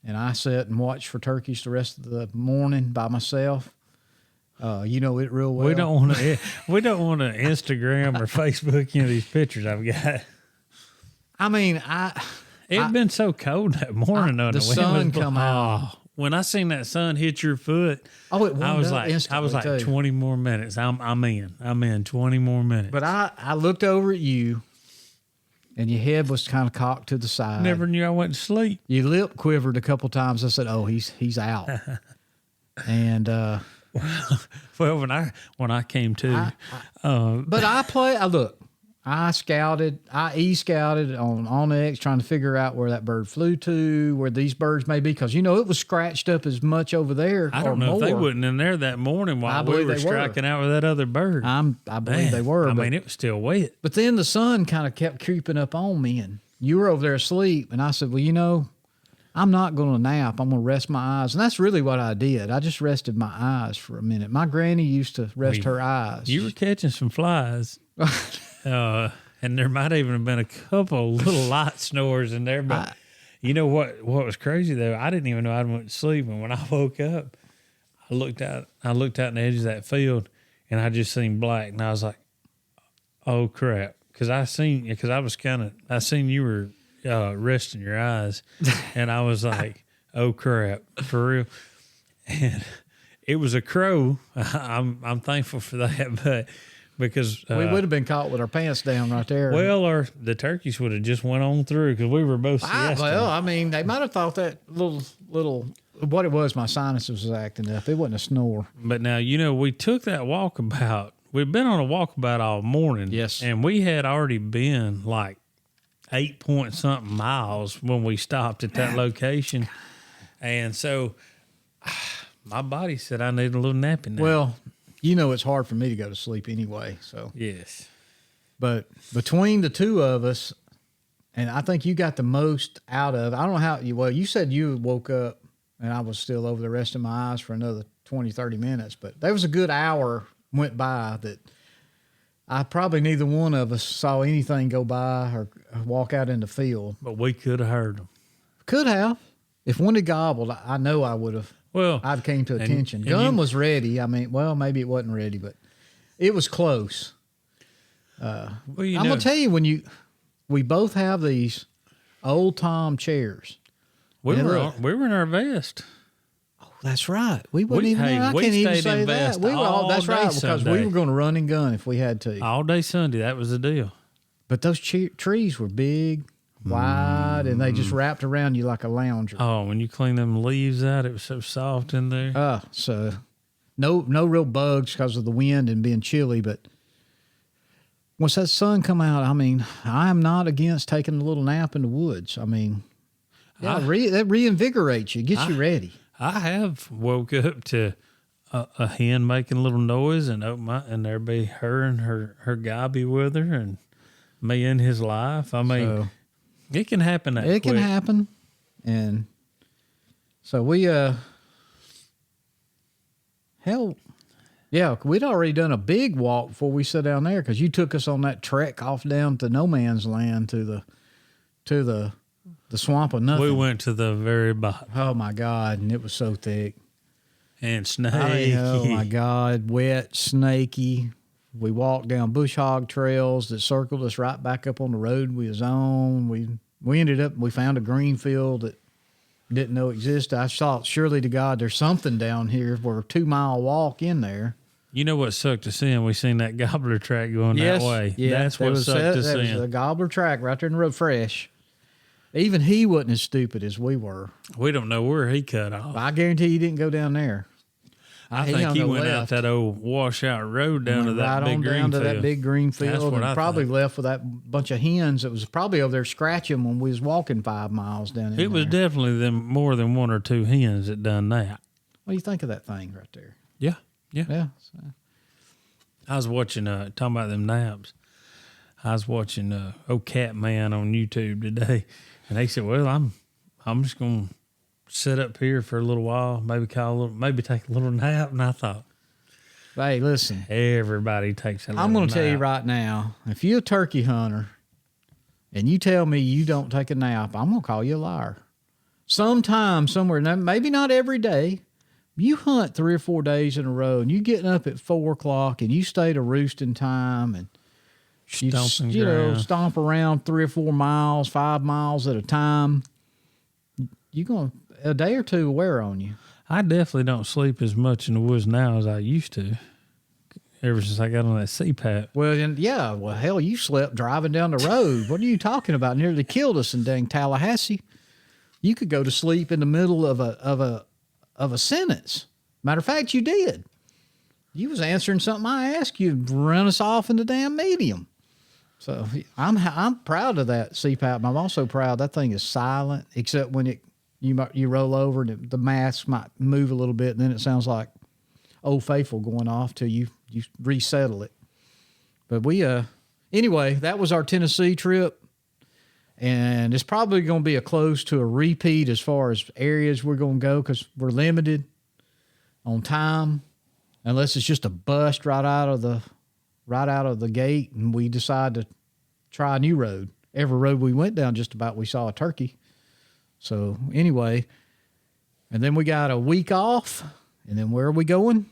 and I sat and watched for turkeys the rest of the morning by myself. You know it real well. We don't want to Instagram or Facebook any of these pictures I've got. I mean, it'd been so cold that morning. The sun come out. When I seen that sun hit your foot, I was like 20 more minutes. I'm in 20 more minutes. But I looked over at you, and your head was kind of cocked to the side. Never knew I went to sleep. Your lip quivered a couple times. I said, "Oh, he's out." And well, when I came to, but I scouted, I e-scouted on OnX trying to figure out where that bird flew to, where these birds may be, because, it was scratched up as much over there. I don't know if they wasn't in there that morning while we were striking out with that other bird. I believe they were. I mean, it was still wet. But then the sun kind of kept creeping up on me, and you were over there asleep, and I said, well, I'm not going to nap. I'm going to rest my eyes. And that's really what I did. I just rested my eyes for a minute. My granny used to rest her eyes. You were catching some flies. And there might even have been a couple little light snores in there. But you know what was crazy, though? I didn't even know I went to sleep. And when I woke up, I looked out in the edge of that field, and I just seen black. And I was like, oh, crap. Because I seen you were resting your eyes. And I was like, oh, crap, for real. And it was a crow. I'm thankful for that. But because we would have been caught with our pants down right there. Well, the turkeys would have just went on through because we were both siesting. Well, I mean, they might have thought that little what it was. My sinuses was acting up. It wasn't a snore. But now we took that walkabout. We've been on a walkabout all morning. Yes, and we had already been like 8-point-something miles when we stopped at that location, and so my body said I need a little napping now. Well. It's hard for me to go to sleep anyway. So yes, but between the two of us, and I think you got the most out of. I don't know how. You said you woke up, and I was still over the rest of my eyes for another 20, 30 minutes. But there was a good hour went by that I probably neither one of us saw anything go by or walk out in the field. But we could have heard them. Could have. If one had gobbled, I know I would have. Well, I've came to attention. Gun was ready. I mean, well, maybe it wasn't ready, but it was close. I'm gonna tell you we both have these old Tom chairs. We were in our vest. Oh, that's right. We wouldn't even. I can't even say that. We were all. That's right, because we were going to run and gun if we had to. All day Sunday, that was the deal. But those trees were big. Wide, and they just wrapped around you like a lounger. Oh, when you clean them leaves out, it was so soft in there. So no real bugs because of the wind and being chilly. But once that sun come out, I mean, I am not against taking a little nap in the woods. I mean, Yeah, that reinvigorates you, gets you ready. I have woke up to a hen making a little noise and and there be her and her guy be with her and me in his life. I mean, it can happen that quick. It can happen. And so we'd already done a big walk before we sat down there because you took us on that trek off down to no man's land to the swamp of nothing. We went to the very bottom. Oh my God, and it was so thick. And snaky. Oh my God, wet, snaky. We walked down bush hog trails that circled us right back up on the road we was on. We ended up, we found a green field that didn't know existed. I thought, surely to God, there's something down here. We're a 2-mile walk in there. You know what sucked to see? We seen that gobbler track going that way. Yeah, that's what sucked to see. That was a gobbler track right there in the road, fresh. Even he wasn't as stupid as we were. We don't know where he cut off. I guarantee he didn't go down there. I think he went out that old washout road down to that big green field. Down to that big green field, and probably left with that bunch of hens that was probably over there scratching when we was walking 5 miles down in there. It was definitely more than 1 or 2 hens that done that. What do you think of that thing right there? Yeah. So. I was watching, talking about them naps. I was watching old Cat Man on YouTube today, and they said, "Well, I'm just gonna sit up here for a little while, maybe take a little nap." And I thought, hey, listen, everybody takes a little nap. I'm going to tell you right now, if you're a turkey hunter and you tell me you don't take a nap, I'm going to call you a liar. Sometime, somewhere, maybe not every day, you hunt 3 or 4 days in a row and you getting up at 4 o'clock and you stay to roosting time and you stomp around 3 or 4 miles, 5 miles at a time. A day or two will wear on you. I definitely don't sleep as much in the woods now as I used to. Ever since I got on that CPAP. Well, hell, you slept driving down the road. What are you talking about? Nearly killed us in dang Tallahassee. You could go to sleep in the middle of a sentence. Matter of fact, you did. You was answering something I asked you, run us off in the damn medium. So I'm proud of that CPAP. I'm also proud that thing is silent, except when you roll over and the mask might move a little bit, and then it sounds like Old Faithful going off till you resettle it. But anyway, that was our Tennessee trip, and it's probably going to be close to a repeat as far as areas we're going to go because we're limited on time, unless it's just a bust right out of the gate, and we decide to try a new road. Every road we went down, just about we saw a turkey. So anyway, and then we got a week off, and then where are we going?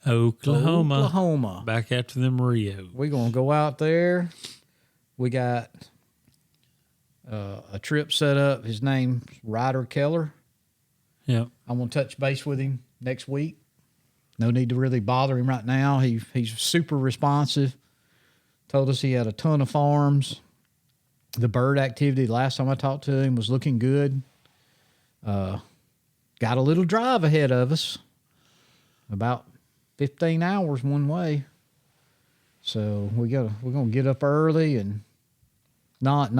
Oklahoma. Back after them Rio. We're going to go out there. We got a trip set up. His name's Ryder Keller. Yeah. I'm going to touch base with him next week. No need to really bother him right now. He's super responsive. Told us he had a ton of farms. The bird activity last time I talked to him was looking good. Got a little drive ahead of us, about 15 hours one way. So we're gonna get up early and not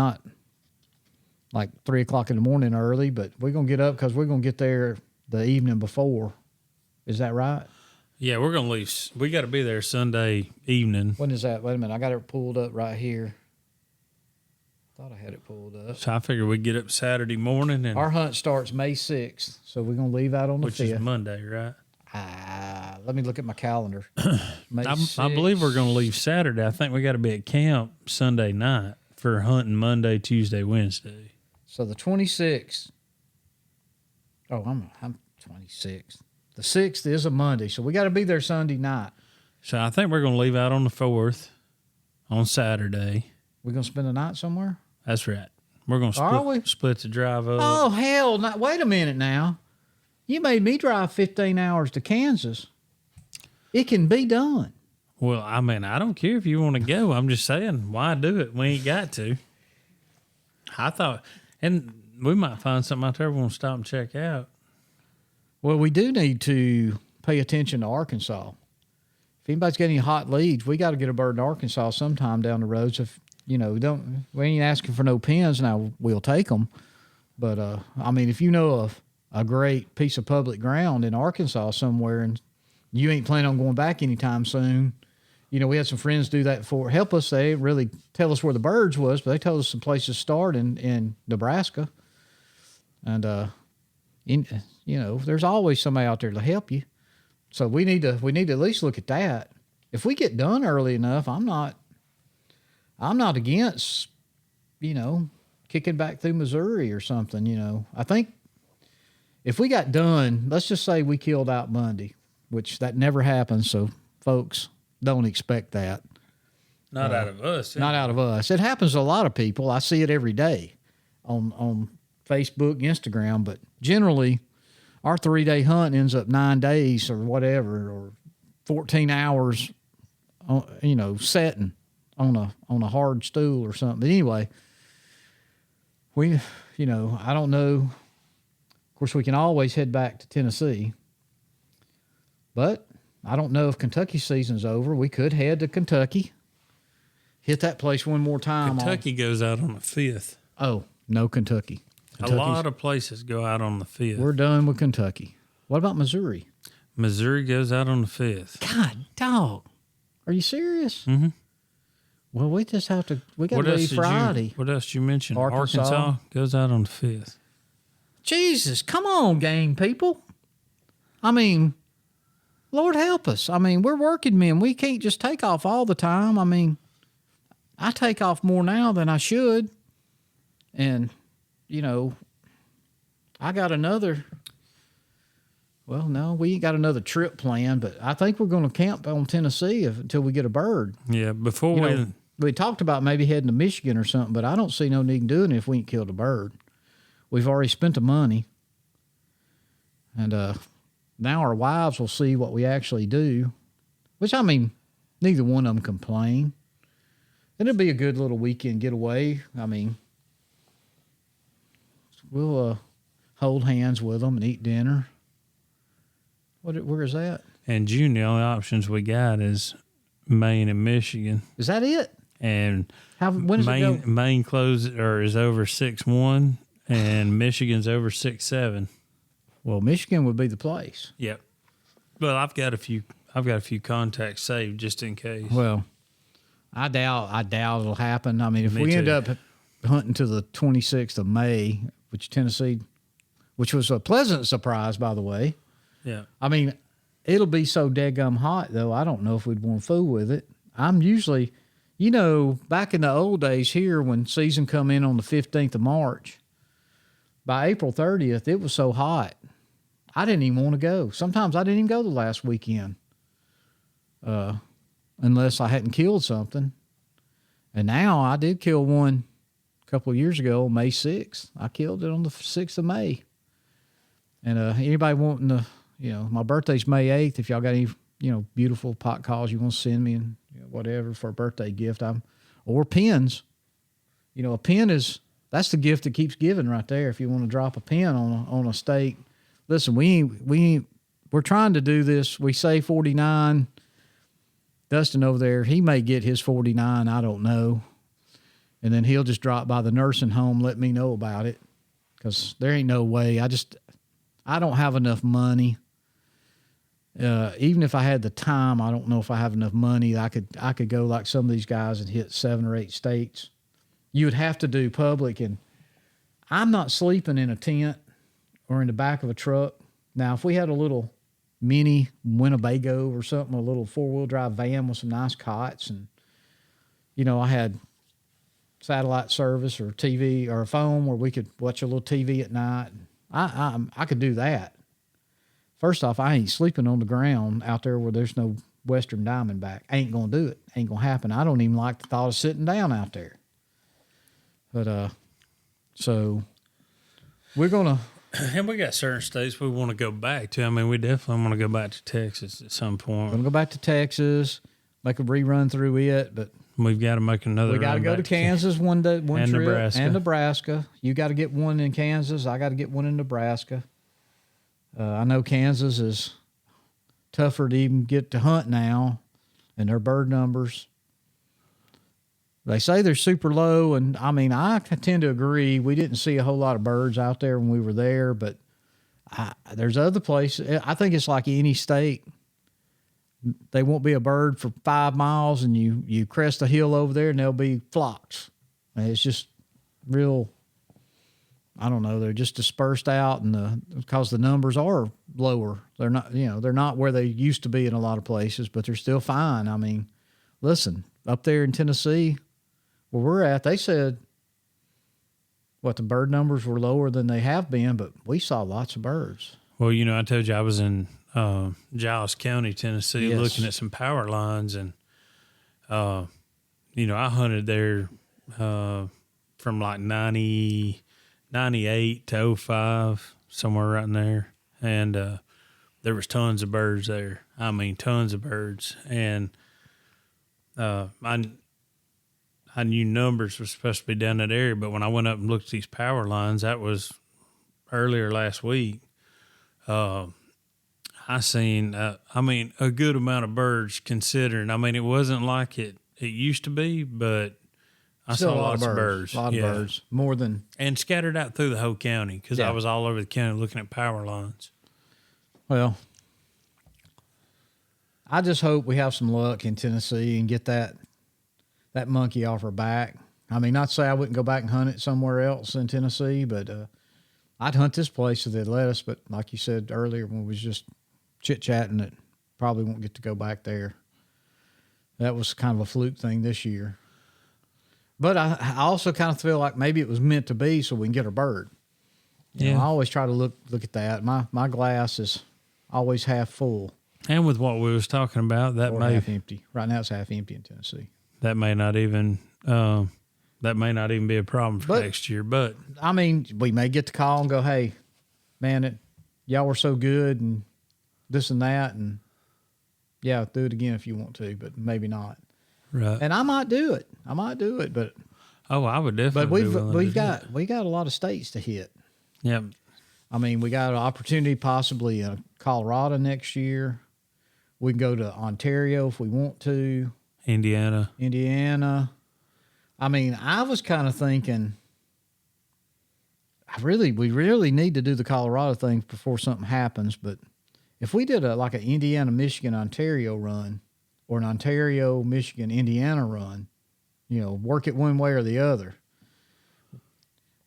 like 3 o'clock in the morning early, but we're gonna get up because we're gonna get there the evening before. Is that right? Yeah, we're gonna leave. We got to be there Sunday evening. When is that? Wait a minute, I got it pulled up right here. Thought I had it pulled up. So I figured we'd get up Saturday morning. And our hunt starts May 6th, so we're going to leave out on the 5th. Which is Monday, right? Let me look at my calendar. I believe we're going to leave Saturday. I think we got to be at camp Sunday night for hunting Monday, Tuesday, Wednesday. So the 26th. Oh, I'm 26th. The 6th is a Monday, so we got to be there Sunday night. So I think we're going to leave out on the 4th on Saturday. We're going to spend the night somewhere? That's right. We're going to split the drive up. Oh, hell. Wait a minute now. You made me drive 15 hours to Kansas. It can be done. Well, I mean, I don't care if you want to go. I'm just saying, why do it? We ain't got to. I thought, and we might find something out there we want to stop and check out. Well, we do need to pay attention to Arkansas. If anybody's got any hot leads, we got to get a bird in Arkansas sometime down the road. So we ain't asking for no pins. Now we'll take them. But, I mean, if you know of a great piece of public ground in Arkansas somewhere and you ain't planning on going back anytime soon, we had some friends do that help us. They really tell us where the birds was, but they told us some places to start in Nebraska. And, there's always somebody out there to help you. So we need to at least look at that. If we get done early enough, I'm not against, kicking back through Missouri or something, I think if we got done, let's just say we killed out Monday, which that never happens. So folks, don't expect that. Not out of us. Not out of us. It happens to a lot of people. I see it every day on Facebook, Instagram, but generally our 3-day hunt ends up 9 days or whatever, or 14 hours, setting on a hard stool or something. But anyway, I don't know. Of course, we can always head back to Tennessee, but I don't know if Kentucky season's over. We could head to Kentucky, hit that place one more time. Kentucky goes out on the 5th. Oh, no, Kentucky. A lot of places go out on the 5th. We're done with Kentucky. What about Missouri? Missouri goes out on the 5th. God, dog. Are you serious? Mm-hmm. Well, we just have to, we got to leave Friday. What else did you mention? Arkansas goes out on the 5th. Jesus, come on, gang people. I mean, Lord help us. I mean, we're working men. We can't just take off all the time. I mean, I take off more now than I should. And, I got another, well, no, we ain't got another trip planned, but I think we're going to camp on Tennessee until we get a bird. Yeah, before we talked about maybe heading to Michigan or something, but I don't see no need in doing it if we ain't killed a bird. We've already spent the money. And now our wives will see what we actually do, which, I mean, neither one of them complain. And it'll be a good little weekend getaway. I mean, we'll hold hands with them and eat dinner. Where is that? And June, the only options we got is Maine and Michigan. Is that it? And when does it go? Maine is over 6-1, and Michigan's over 6-7. Well, Michigan would be the place. Yep. Well, I've got a few contacts saved just in case. Well, I doubt it'll happen. I mean, if we end up hunting to the 26th of May, which was a pleasant surprise, by the way. Yeah. I mean, it'll be so daggum hot, though, I don't know if we'd want to fool with it. I'm usually, back in the old days here when season come in on the 15th of March, by April 30th, it was so hot, I didn't even want to go. Sometimes I didn't even go the last weekend unless I hadn't killed something. And now I did kill one a couple of years ago, May 6th. I killed it on the 6th of May. And anybody wanting to, my birthday's May 8th. If y'all got any, beautiful pot calls you want to send me and whatever for a birthday gift, or pins. A pin that's the gift that keeps giving right there. If you want to drop a pin on a stake. Listen, we're trying to do this. We say 49. Dustin over there, he may get his 49. I don't know. And then he'll just drop by the nursing home, let me know about it. Because there ain't no way. I don't have enough money. Even if I had the time, I don't know if I have enough money. I could go like some of these guys and hit 7 or 8 states. You would have to do public, and I'm not sleeping in a tent or in the back of a truck. Now, if we had a little mini Winnebago or something, a little 4-wheel drive van with some nice cots, and I had satellite service or TV or a phone where we could watch a little TV at night, I could do that. First off, I ain't sleeping on the ground out there where there's no Western Diamondback. I ain't going to do it. Ain't going to happen. I don't even like the thought of sitting down out there. But, so we're going to. And we got certain states we want to go back to. I mean, we definitely want to go back to Texas at some point. We're going to go back to Texas, make a rerun through it, but. We've got to make another. We got to go to Kansas one day, one and trip, Nebraska. and Nebraska. You got to get one in Kansas. I got to get one in Nebraska. I know Kansas is tougher to even get to hunt now, and their bird numbers. They say they're super low, and I mean, I tend to agree. We didn't see a whole lot of birds out there when we were there, but there's other places. I think it's like any state. They won't be a bird for 5 miles, and you crest a hill over there, and there'll be flocks. And it's just real. I don't know. They're just dispersed out, and because the numbers are lower. They're not. They're not where they used to be in a lot of places, but they're still fine. I mean, listen, up there in Tennessee, where we're at, they said the bird numbers were lower than they have been, but we saw lots of birds. Well, I told you I was in Giles County, Tennessee, Yes. looking at some power lines, and I hunted there from like 98 to 05, somewhere right in there, and there was tons of birds there. I mean, tons of birds, and I knew numbers were supposed to be down that area, but when I went up and looked at these power lines, that was earlier last week. I seen, a good amount of birds considering. I mean, it wasn't like it used to be, but I Still saw lots of birds. A lot of birds. More than. And scattered out through the whole county because I was all over the county looking at power lines. Well, I just hope we have some luck in Tennessee and get that monkey off her back. I mean, not to say I wouldn't go back and hunt it somewhere else in Tennessee, but I'd hunt this place if they'd let us. But like you said earlier, when we was just chit-chatting, it probably won't get to go back there. That was kind of a fluke thing this year. But I also kind of feel like maybe it was meant to be so we can get a bird. You know, I always try to look at that. My glass is always half full. And with what we was talking about, that or may half empty. Right now it's half empty in Tennessee. That may not even be a problem for next year. But I mean, we may get the call and go, "Hey, man, y'all were so good and this and that, and yeah, do it again if you want to, but maybe not." Right. And I might do it, but I would definitely. But we got a lot of states to hit. Yep. I mean, we got an opportunity possibly in Colorado next year. We can go to Ontario if we want to. Indiana. I mean, I was kind of thinking, we really need to do the Colorado thing before something happens. But if we did an Indiana, Michigan, Ontario run, or an Ontario, Michigan, Indiana run, work it one way or the other,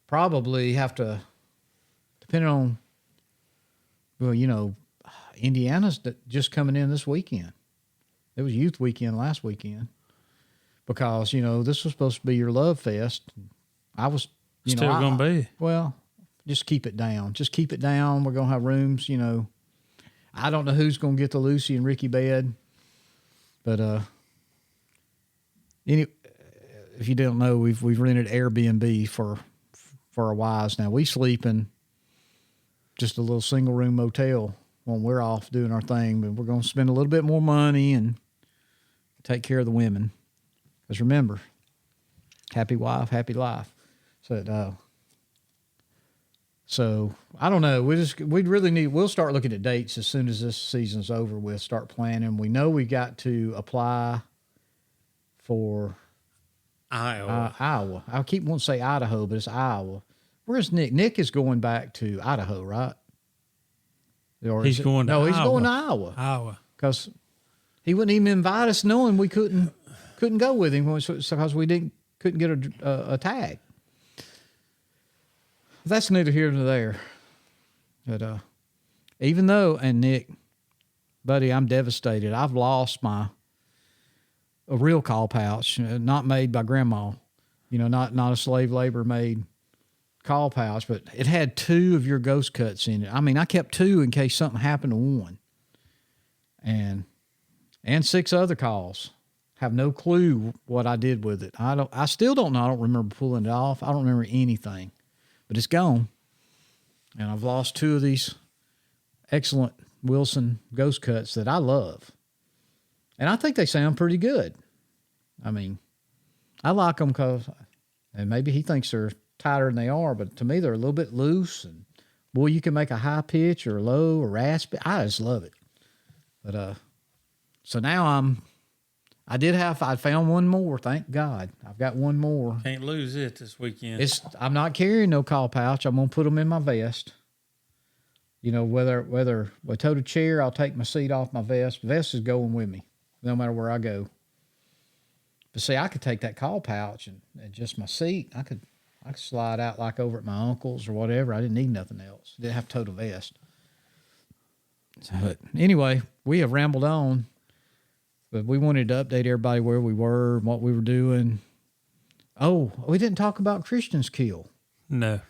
probably have to, depending on, Indiana's just coming in this weekend. It was youth weekend last weekend because, this was supposed to be your love fest. I was, Still going to be. Well, just keep it down. We're going to have rooms, I don't know who's going to get the Lucy and Ricky bed, but if you don't know, we've rented Airbnb for a while now. We sleep in just a little single room motel when we're off doing our thing, but we're going to spend a little bit more money and take care of the women. Because remember, happy wife, happy life. So I don't know. We'll start looking at dates as soon as this season's over with, start planning. We know we got to apply for Iowa. I keep wanting to say Idaho, but it's Iowa. Where's Nick? Nick is going back to Idaho, right? He's going to Iowa. Iowa. Because he wouldn't even invite us knowing we couldn't go with him because we couldn't get a tag. That's neither here nor there. But even though, and Nick, buddy, I'm devastated. I've lost a real call pouch, not made by grandma, not a slave labor made call pouch, but it had 2 of your ghost cuts in it. I mean, I kept 2 in case something happened to one. And 6 other calls. Have no clue what I did with it. I still don't know. I don't remember pulling it off. I don't remember anything. But it's gone. And I've lost 2 of these excellent Wilson ghost cuts that I love. And I think they sound pretty good. I mean, I like them and maybe he thinks they're tighter than they are, but to me they're a little bit loose. And boy, you can make a high pitch or low or raspy. I just love it. But so now I found one more. Thank God. I've got one more. Can't lose it this weekend. I'm not carrying no call pouch. I'm going to put them in my vest. You know, whether I tow the chair, I'll take my seat off my vest. The vest is going with me no matter where I go. But see, I could take that call pouch and just my seat. I could slide out like over at my uncle's or whatever. I didn't need nothing else. Didn't have to tow the vest. But anyway, we have rambled on. But we wanted to update everybody where we were and what we were doing. Oh, we didn't talk about Christian's kill. No.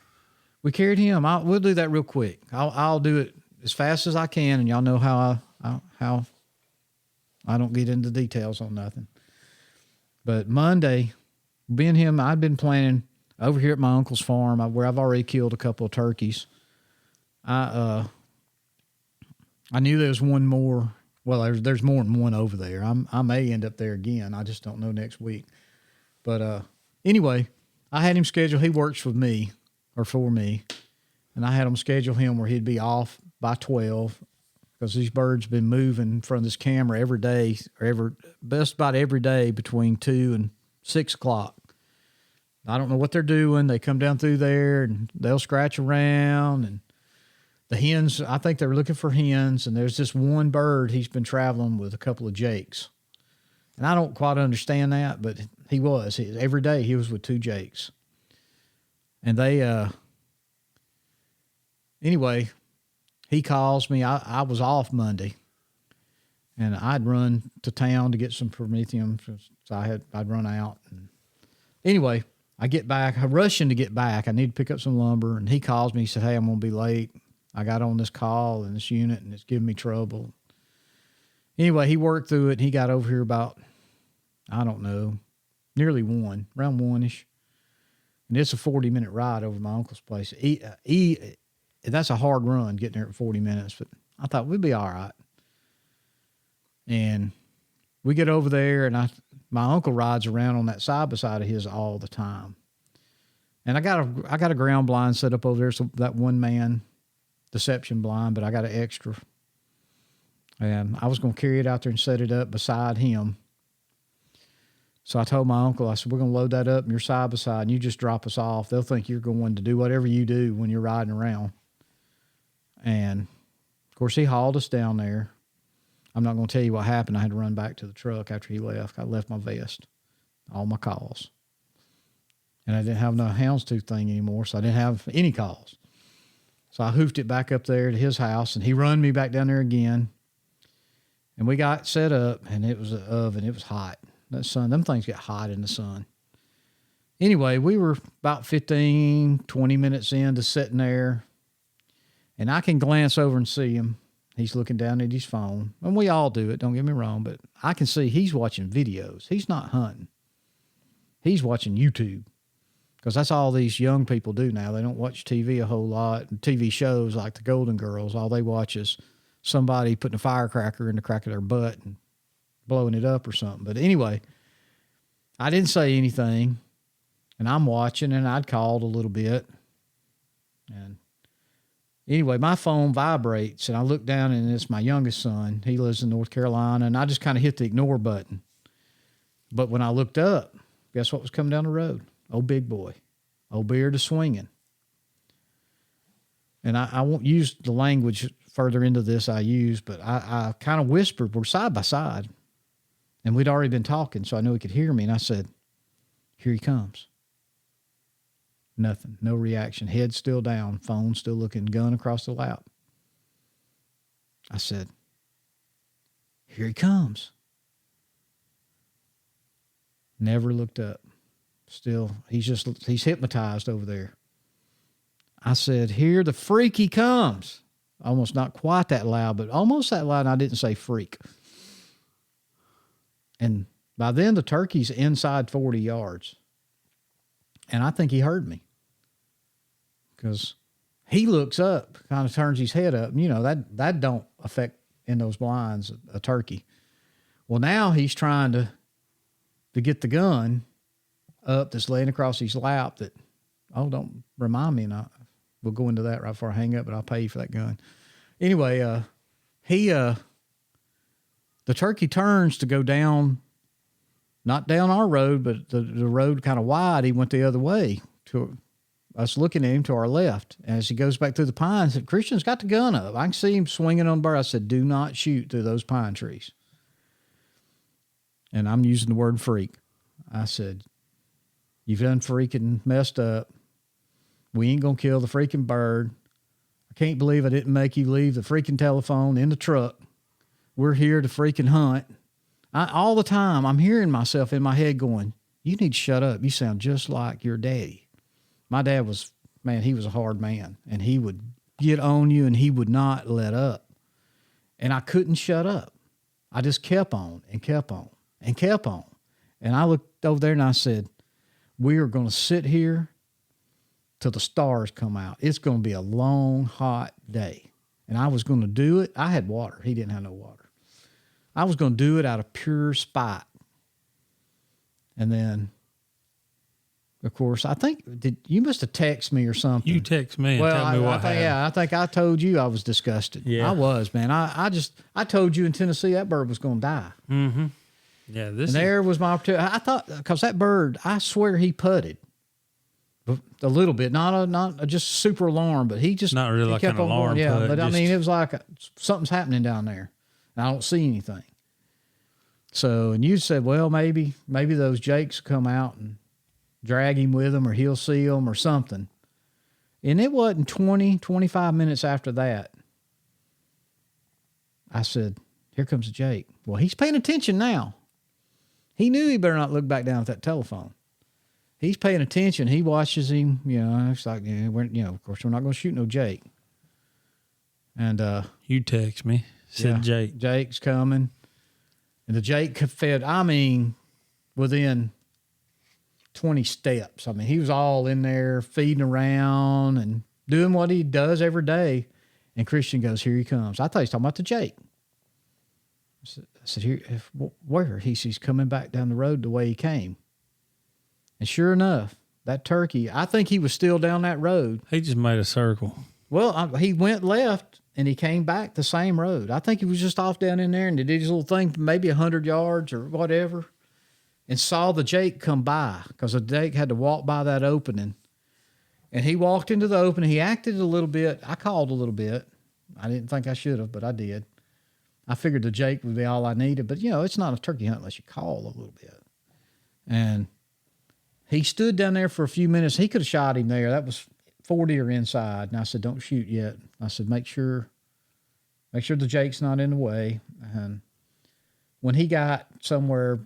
We carried him. We'll do that real quick. I'll do it as fast as I can, and y'all know how I don't get into details on nothing. But Monday, being him, I'd been planning over here at my uncle's farm where I've already killed a couple of turkeys. I knew there was one more. Well, there's more than one over there. I may end up there again. I just don't know next week. But anyway, I had him scheduled. He works with me or for me, and I had him schedule him where he'd be off by 12 because these birds been moving from this camera every day or best about every day between 2 and 6 o'clock. I don't know what they're doing. They come down through there and they'll scratch around and the hens, I think they're looking for hens, and there's this one bird he's been traveling with a couple of jakes. And I don't quite understand that, but he was. Every day he was with 2 jakes. And they, anyway, he calls me. I was off Monday, and I'd run to town to get some Prometheum, so I'd run out. And anyway, I get back. I'm rushing to get back. I need to pick up some lumber, and he calls me. He said, "Hey, I'm going to be late. I got on this call and this unit, and it's giving me trouble." Anyway, he worked through it, and he got over here about, I don't know, nearly 1, around 1-ish. And it's a 40-minute ride over my uncle's place. That's a hard run, getting there in 40 minutes, but I thought we'd be all right. And we get over there, and my uncle rides around on that side-by-side of his all the time. And I got a ground blind set up over there, so that one-man deception blind, but I got an extra. And I was going to carry it out there and set it up beside him. So I told my uncle, I said, "We're going to load that up in your side by side and you just drop us off. They'll think you're going to do whatever you do when you're riding around." And of course he hauled us down there. I'm not going to tell you what happened. I had to run back to the truck after he left. I left my vest, all my calls. And I didn't have no houndstooth thing anymore, so I didn't have any calls. So I hoofed it back up there to his house, and he run me back down there again. And we got set up, and it was an oven. It was hot. That sun, them things get hot in the sun. Anyway, we were about 15, 20 minutes into sitting there, and I can glance over and see him. He's looking down at his phone, and we all do it, don't get me wrong, but I can see he's watching videos. He's not hunting. He's watching YouTube. Because that's all these young people do now. They don't watch TV a whole lot. And TV shows like the Golden Girls, all they watch is somebody putting a firecracker in the crack of their butt and blowing it up or something. But anyway, I didn't say anything. And I'm watching, and I'd called a little bit. And anyway, my phone vibrates, and I look down, and it's my youngest son. He lives in North Carolina, and I just kind of hit the ignore button. But when I looked up, guess what was coming down the road? Old big boy. Old beard is swinging. And I won't use the language further into this I use, but I kind of whispered, we're side by side. And we'd already been talking, so I knew he could hear me. And I said, "Here he comes." Nothing. No reaction. Head still down. Phone still looking. Gun across the lap. I said, "Here he comes." Never looked up. Still, he's hypnotized over there. I said, "Here the freak he comes." Almost not quite that loud, but almost that loud. And I didn't say freak. And by then the turkey's inside 40 yards. And I think he heard me. Because he looks up, kind of turns his head up. You know, that don't affect in those blinds a turkey. Well, now he's trying to get the gun up that's laying across his lap that, don't remind me. And we'll go into that right before I hang up, but I'll pay you for that gun. Anyway, the turkey turns to go down not down our road, but the road kind of wide. He went the other way to us looking at him to our left. As he goes back through the pines, I said, Christian's got the gun up. I can see him swinging on the bird. I said, do not shoot through those pine trees. And I'm using the word freak. I said, you've done freaking messed up. We ain't going to kill the freaking bird. I can't believe I didn't make you leave the freaking telephone in the truck. We're here to freaking hunt. All the time, I'm hearing myself in my head going, you need to shut up. You sound just like your daddy. My dad was, man, he was a hard man, and he would get on you, and he would not let up. And I couldn't shut up. I just kept on and kept on and kept on. And I looked over there, and I said, we are going to sit here till the stars come out. It's going to be a long, hot day. And I was going to do it. I had water. He didn't have no water. I was going to do it out of pure spite. And then, of course, I think you must have texted me or something. You text me and tell me what happened. Yeah, I think I told you I was disgusted. Yeah. I was, man. I told you in Tennessee that bird was going to die. Mm-hmm. Yeah, there was my opportunity. I thought, because that bird, I swear he putted a little bit, not just super alarm, but he just not really like an alarm. Yeah, but I mean, it was like something's happening down there. And I don't see anything. So, and you said, well, maybe those jakes come out and drag him with them, or he'll see them or something. And it wasn't 25 minutes after that, I said, here comes a jake. Well, he's paying attention now. He knew he better not look back down at that telephone. He's paying attention. He watches him. It's like, of course, we're not going to shoot no jake. And you text me, said Jake. Jake's coming. And the jake fed, within 20 steps. I mean, he was all in there feeding around and doing what he does every day. And Christian goes, here he comes. I thought he was talking about the jake. I said, here, where? He's coming back down the road the way he came. And sure enough, that turkey, I think he was still down that road. He just made a circle. Well, he went left and he came back the same road. I think he was just off down in there and did his little thing, maybe 100 yards or whatever, and saw the jake come by, because the jake had to walk by that opening. And he walked into the opening. He acted a little bit. I called a little bit. I didn't think I should have, but I did. I figured the jake would be all I needed. But, it's not a turkey hunt unless you call a little bit. And he stood down there for a few minutes. He could have shot him there. That was 40 or inside. And I said, don't shoot yet. I said, make sure the jake's not in the way. And when he got somewhere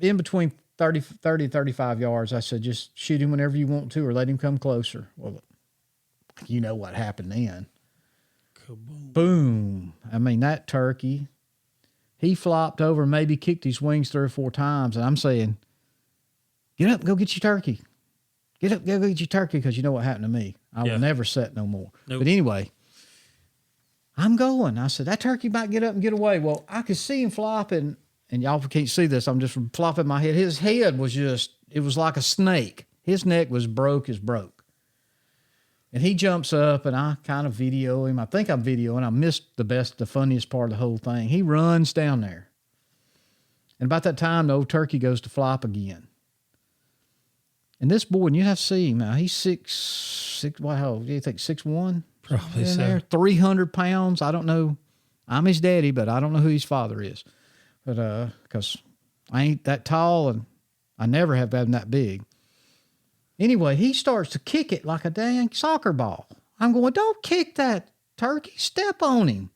in between 30 and 35 yards, I said, just shoot him whenever you want to, or let him come closer. Well, you know what happened then. Kaboom. Boom. I mean, that turkey, he flopped over and maybe kicked his wings 3 or 4 times. And I'm saying, get up and go get your turkey. Get up, go get your turkey, because you know what happened to me. I will never set no more. Nope. But anyway, I'm going. I said, that turkey might get up and get away. Well, I could see him flopping, and y'all can't see this. I'm just flopping my head. His head was it was like a snake. His neck was broke as broke. And he jumps up, and I kind of video him. I think I'm videoing. I missed the funniest part of the whole thing. He runs down there. And about that time, the old turkey goes to flop again. And this boy, and you have to see him now, he's 6', how do you think, 6'1"? Probably so. There, 300 pounds. I don't know. I'm his daddy, but I don't know who his father is. But, because I ain't that tall, and I never have been that big. Anyway, he starts to kick it like a dang soccer ball. I'm going, don't kick that turkey. Step on him.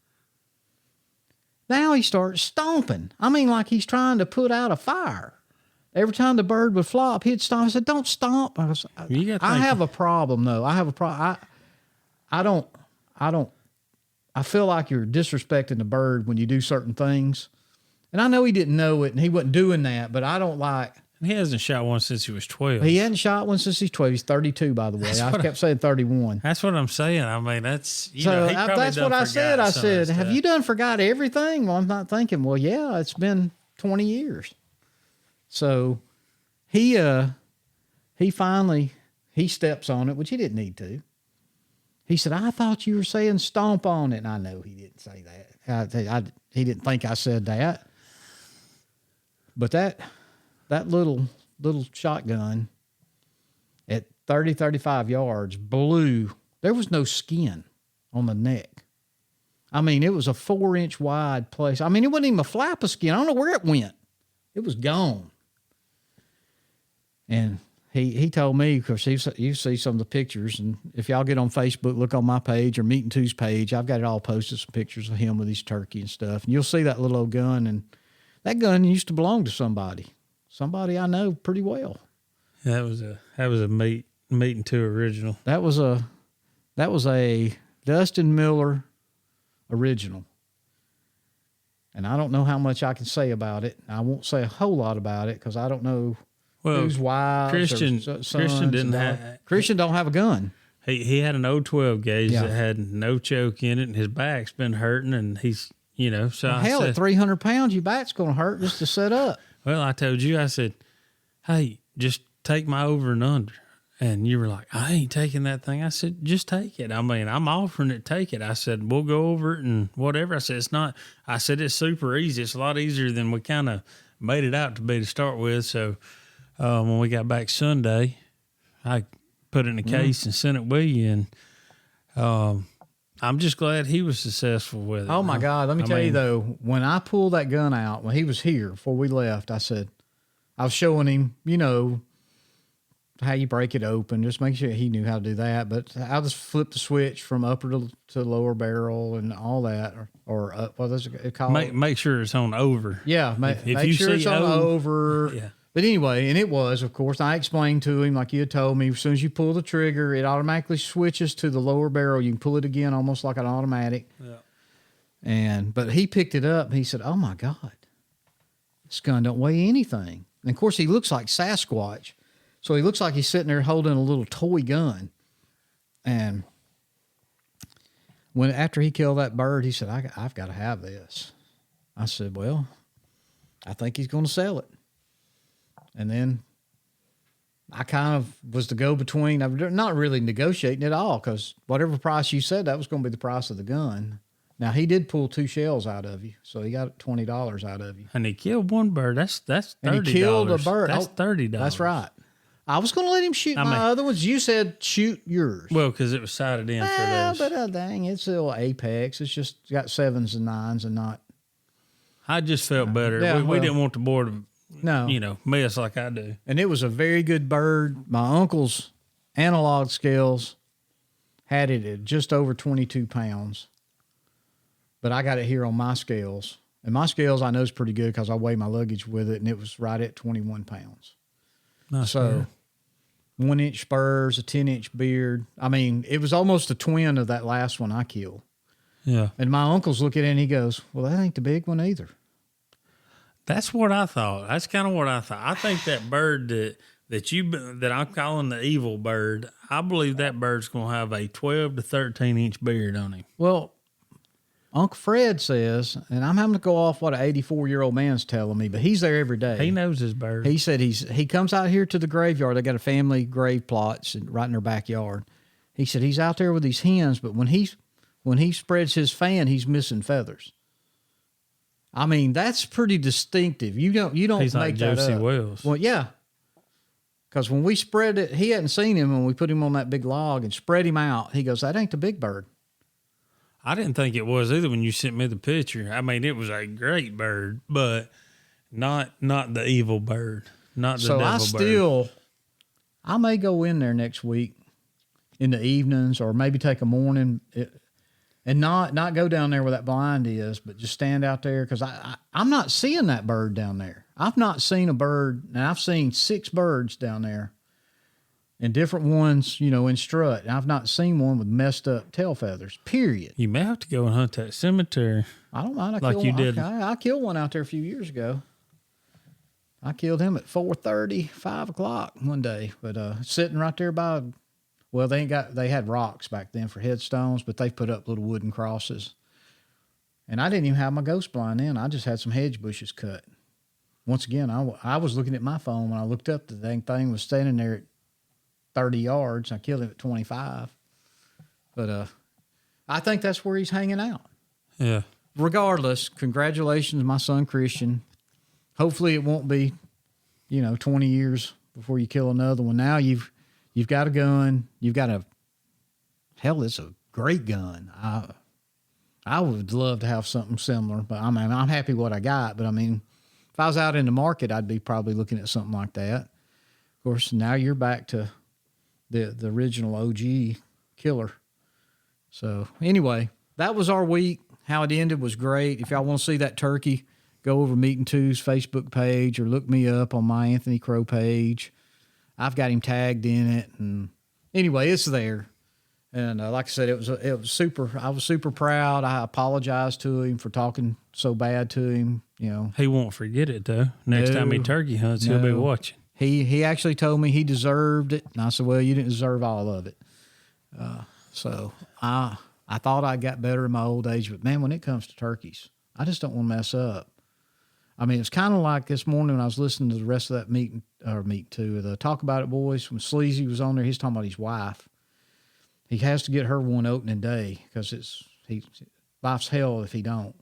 Now he starts stomping. I mean, like he's trying to put out a fire. Every time the bird would flop, he'd stomp. I said, don't stomp. I have a problem, though. I have a problem. I feel like you're disrespecting the bird when you do certain things. And I know he didn't know it, and he wasn't doing that, but I don't like. He hasn't shot one since he was 12. He hadn't shot one since he's 12. He's 32, by the way. I kept saying 31. That's what I'm saying. I mean, that's, that's what I said. I said, have you done forgot everything? Well, I'm not thinking, well, yeah, it's been 20 years. So he finally steps on it, which he didn't need to. He said, I thought you were saying stomp on it. And I know he didn't say that. He didn't think I said that. But that little shotgun at 30, 35 yards blew. There was no skin on the neck. I mean, it was a 4-inch wide place. I mean, it wasn't even a flap of skin. I don't know where it went. It was gone. And he told me, because you see some of the pictures, and if y'all get on Facebook, look on my page or Meat and Two's page, I've got it all posted, some pictures of him with his turkey and stuff. And you'll see that little old gun, and that gun used to belong to somebody I know pretty well. That was a Meat and Two original. That was a Dustin Miller original. And I don't know how much I can say about it. I won't say a whole lot about it because I don't know whose wives Christian didn't have. Christian don't have a gun. He had an 012 gauge that had no choke in it, and his back's been hurting, and he's So hell, at 300 pounds, your back's going to hurt just to set up. Well, I told you, I said, hey, just take my over and under. And you were like, I ain't taking that thing. I said, just take it. I mean, I'm offering it, take it. I said, we'll go over it and whatever. I said, it's super easy. It's a lot easier than we kind of made it out to be to start with. So when we got back Sunday, I put it in a case and sent it with you. And I'm just glad he was successful with it. Oh, my God. Let me tell you, though, when I pulled that gun out, when he was here before we left, I was showing him, how you break it open, just make sure he knew how to do that. But I'll just flip the switch from upper to lower barrel and all that, or up, what is it called? Make sure it's on over. Yeah, make sure it's on over. Yeah. But anyway, and it was, of course, I explained to him, like you had told me, as soon as you pull the trigger, it automatically switches to the lower barrel. You can pull it again almost like an automatic. Yeah. But he picked it up, and he said, oh, my God, this gun don't weigh anything. And, of course, he looks like Sasquatch. So he looks like he's sitting there holding a little toy gun. And after he killed that bird, he said, I've got to have this. I said, well, I think he's going to sell it. And then I kind of was the go-between. I'm not really negotiating at all because whatever price you said, that was going to be the price of the gun. Now, he did pull 2 shells out of you, so he got $20 out of you. And he killed one bird. That's $30. And he killed a bird. That's $30. That's right. I was going to let him shoot my other ones. You said shoot yours. Well, because it was sighted in for those. But dang, it's a little Apex. It's just got 7s and 9s and not. I just felt better. Yeah, we didn't want the board to, mess like I do. And it was a very good bird. My uncle's analog scales had it at just over 22 pounds. But I got it here on my scales. And my scales I know is pretty good because I weigh my luggage with it, and it was right at 21 pounds. Nice. So 1-inch spurs, a 10-inch beard. I mean, it was almost a twin of that last one I killed. Yeah. And my uncle's looking at it and he goes, well, that ain't the big one either. That's what I thought. That's kind of what I thought. I think that bird that I'm calling the evil bird, I believe that bird's going to have a 12 to 13-inch beard on him. Well, Uncle Fred says, and I'm having to go off what an 84-year-old man's telling me, but he's there every day. He knows his bird. He said he comes out here to the graveyard. They got a family grave plots right in their backyard. He said he's out there with these hens, but when he spreads his fan, he's missing feathers. I mean, that's pretty distinctive. You don't he's make like that Josie up. Wells. Well, yeah. Because when we spread it, he hadn't seen him when we put him on that big log and spread him out. He goes, that ain't the big bird. I didn't think it was either when you sent me the picture. I mean, it was a great bird, but not the evil bird, not the devil bird. I may go in there next week in the evenings or maybe take a morning and not go down there where that blind is, but just stand out there because I'm not seeing that bird down there. I've not seen a bird, and I've seen 6 birds down there. And different ones, in strut. And I've not seen one with messed up tail feathers, period. You may have to go and hunt that cemetery. I don't mind. I killed one out there a few years ago. I killed him at 4:30, 5 o'clock one day. But sitting right there they had rocks back then for headstones, but they put up little wooden crosses. And I didn't even have my ghost blind in. I just had some hedge bushes cut. Once again, I was looking at my phone when I looked up. The dang thing was standing there at 30 yards. I killed him at 25. But I think that's where he's hanging out. Yeah. Regardless, congratulations, my son Christian. Hopefully it won't be 20 years before you kill another one. Now you've got a gun. You've got it's a great gun. I would love to have something similar, but I mean, I'm happy what I got. But I mean, if I was out in the market, I'd be probably looking at something like that. Of course, now you're back to the original OG killer. So anyway, that was our week. How it ended was great. If y'all want to see that turkey, go over Meat and Two's Facebook page or look me up on my Anthony Crow page. I've got him tagged in it, and anyway, it's there. And like I said, it was super. I was super proud. I apologized to him for talking so bad to him. He won't forget it though. Next time he turkey hunts, he'll be watching. He actually told me he deserved it, and I said, "Well, you didn't deserve all of it." So I thought I got better in my old age, but man, when it comes to turkeys, I just don't want to mess up. I mean, it's kind of like this morning when I was listening to the rest of that Meat Two, the Talk About It boys. When Sleazy was on there, he's talking about his wife. He has to get her one opening day because life's hell if he don't.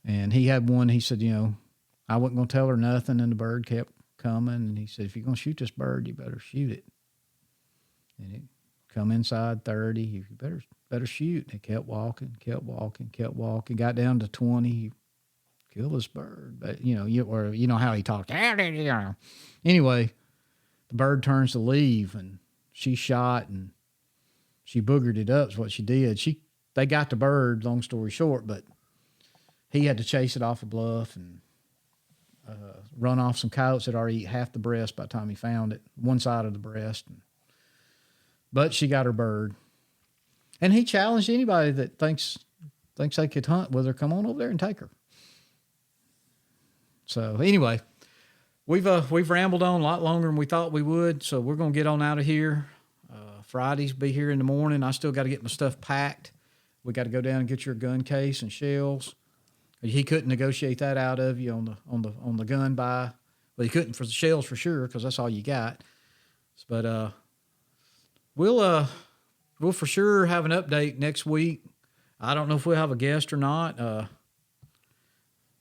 And he had one. He said, I wasn't going to tell her nothing, and the bird kept coming. And he said, if you're going to shoot this bird, you better shoot it. And it come inside 30. You better shoot. And it kept walking. Got down to 20. He killed this bird. But you know how he talked. Anyway, the bird turns to leave, and she shot and she boogered it up is what she did. They got the bird, long story short, but he had to chase it off a bluff and run off some coyotes that already ate half the breast by the time he found it, one side of the breast. But she got her bird. And he challenged anybody that thinks they could hunt with her, come on over there and take her. So anyway, we've rambled on a lot longer than we thought we would, so we're going to get on out of here. Fridays be here in the morning. I still got to get my stuff packed. We got to go down and get your gun case and shells. He couldn't negotiate that out of you on the gun buy. Well, he couldn't for the shells for sure because that's all you got. But we'll for sure have an update next week. I don't know if we'll have a guest or not.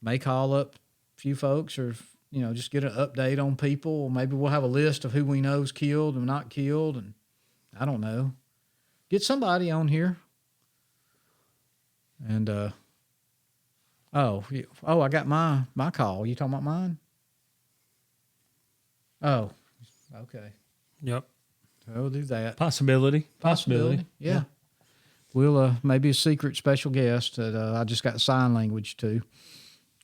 May call up a few folks or just get an update on people. Maybe we'll have a list of who we know is killed and not killed, and I don't know. Get somebody on here. And I got my call. You talking about mine? Oh, okay. Yep. We'll do that. Possibility. Yeah. We'll maybe a secret special guest that I just got sign language to.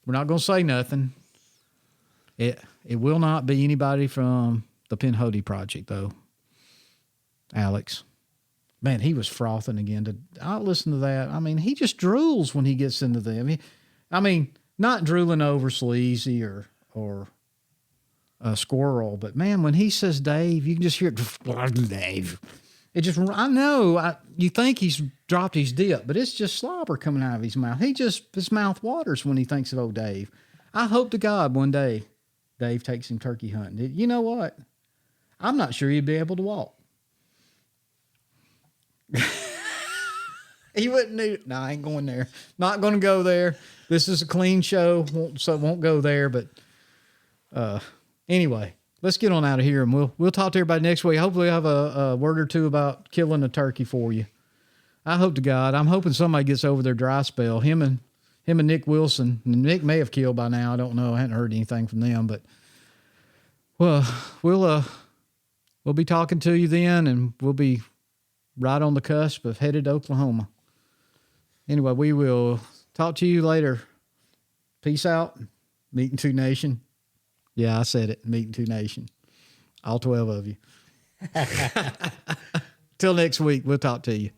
We're not going to say nothing. It will not be anybody from the Pinhoti Project though. Alex, man, he was frothing again. I listen to that. I mean, he just drools when he gets into them. I mean, not drooling over Sleazy or a squirrel, but man, when he says Dave, you can just hear it. Dave. It just, I know, you think he's dropped his dip, but it's just slobber coming out of his mouth. His mouth waters when he thinks of old Dave. I hope to God one day Dave takes him turkey hunting. You know what? I'm not sure he'd be able to walk. He wouldn't need. No, I ain't going there. Not going to go there. This is a clean show, so it won't go there. But anyway, let's get on out of here, and we'll talk to everybody next week. Hopefully, I'll have a word or two about killing a turkey for you. I hope to God. I'm hoping somebody gets over their dry spell. Him and Nick Wilson. Nick may have killed by now. I don't know. I hadn't heard anything from them, but well, we'll be talking to you then, and we'll be right on the cusp of headed to Oklahoma. Anyway, we will talk to you later. Peace out. Meat and Two Nation. Yeah, I said it. Meat and Two Nation. All 12 of you. Till next week, we'll talk to you.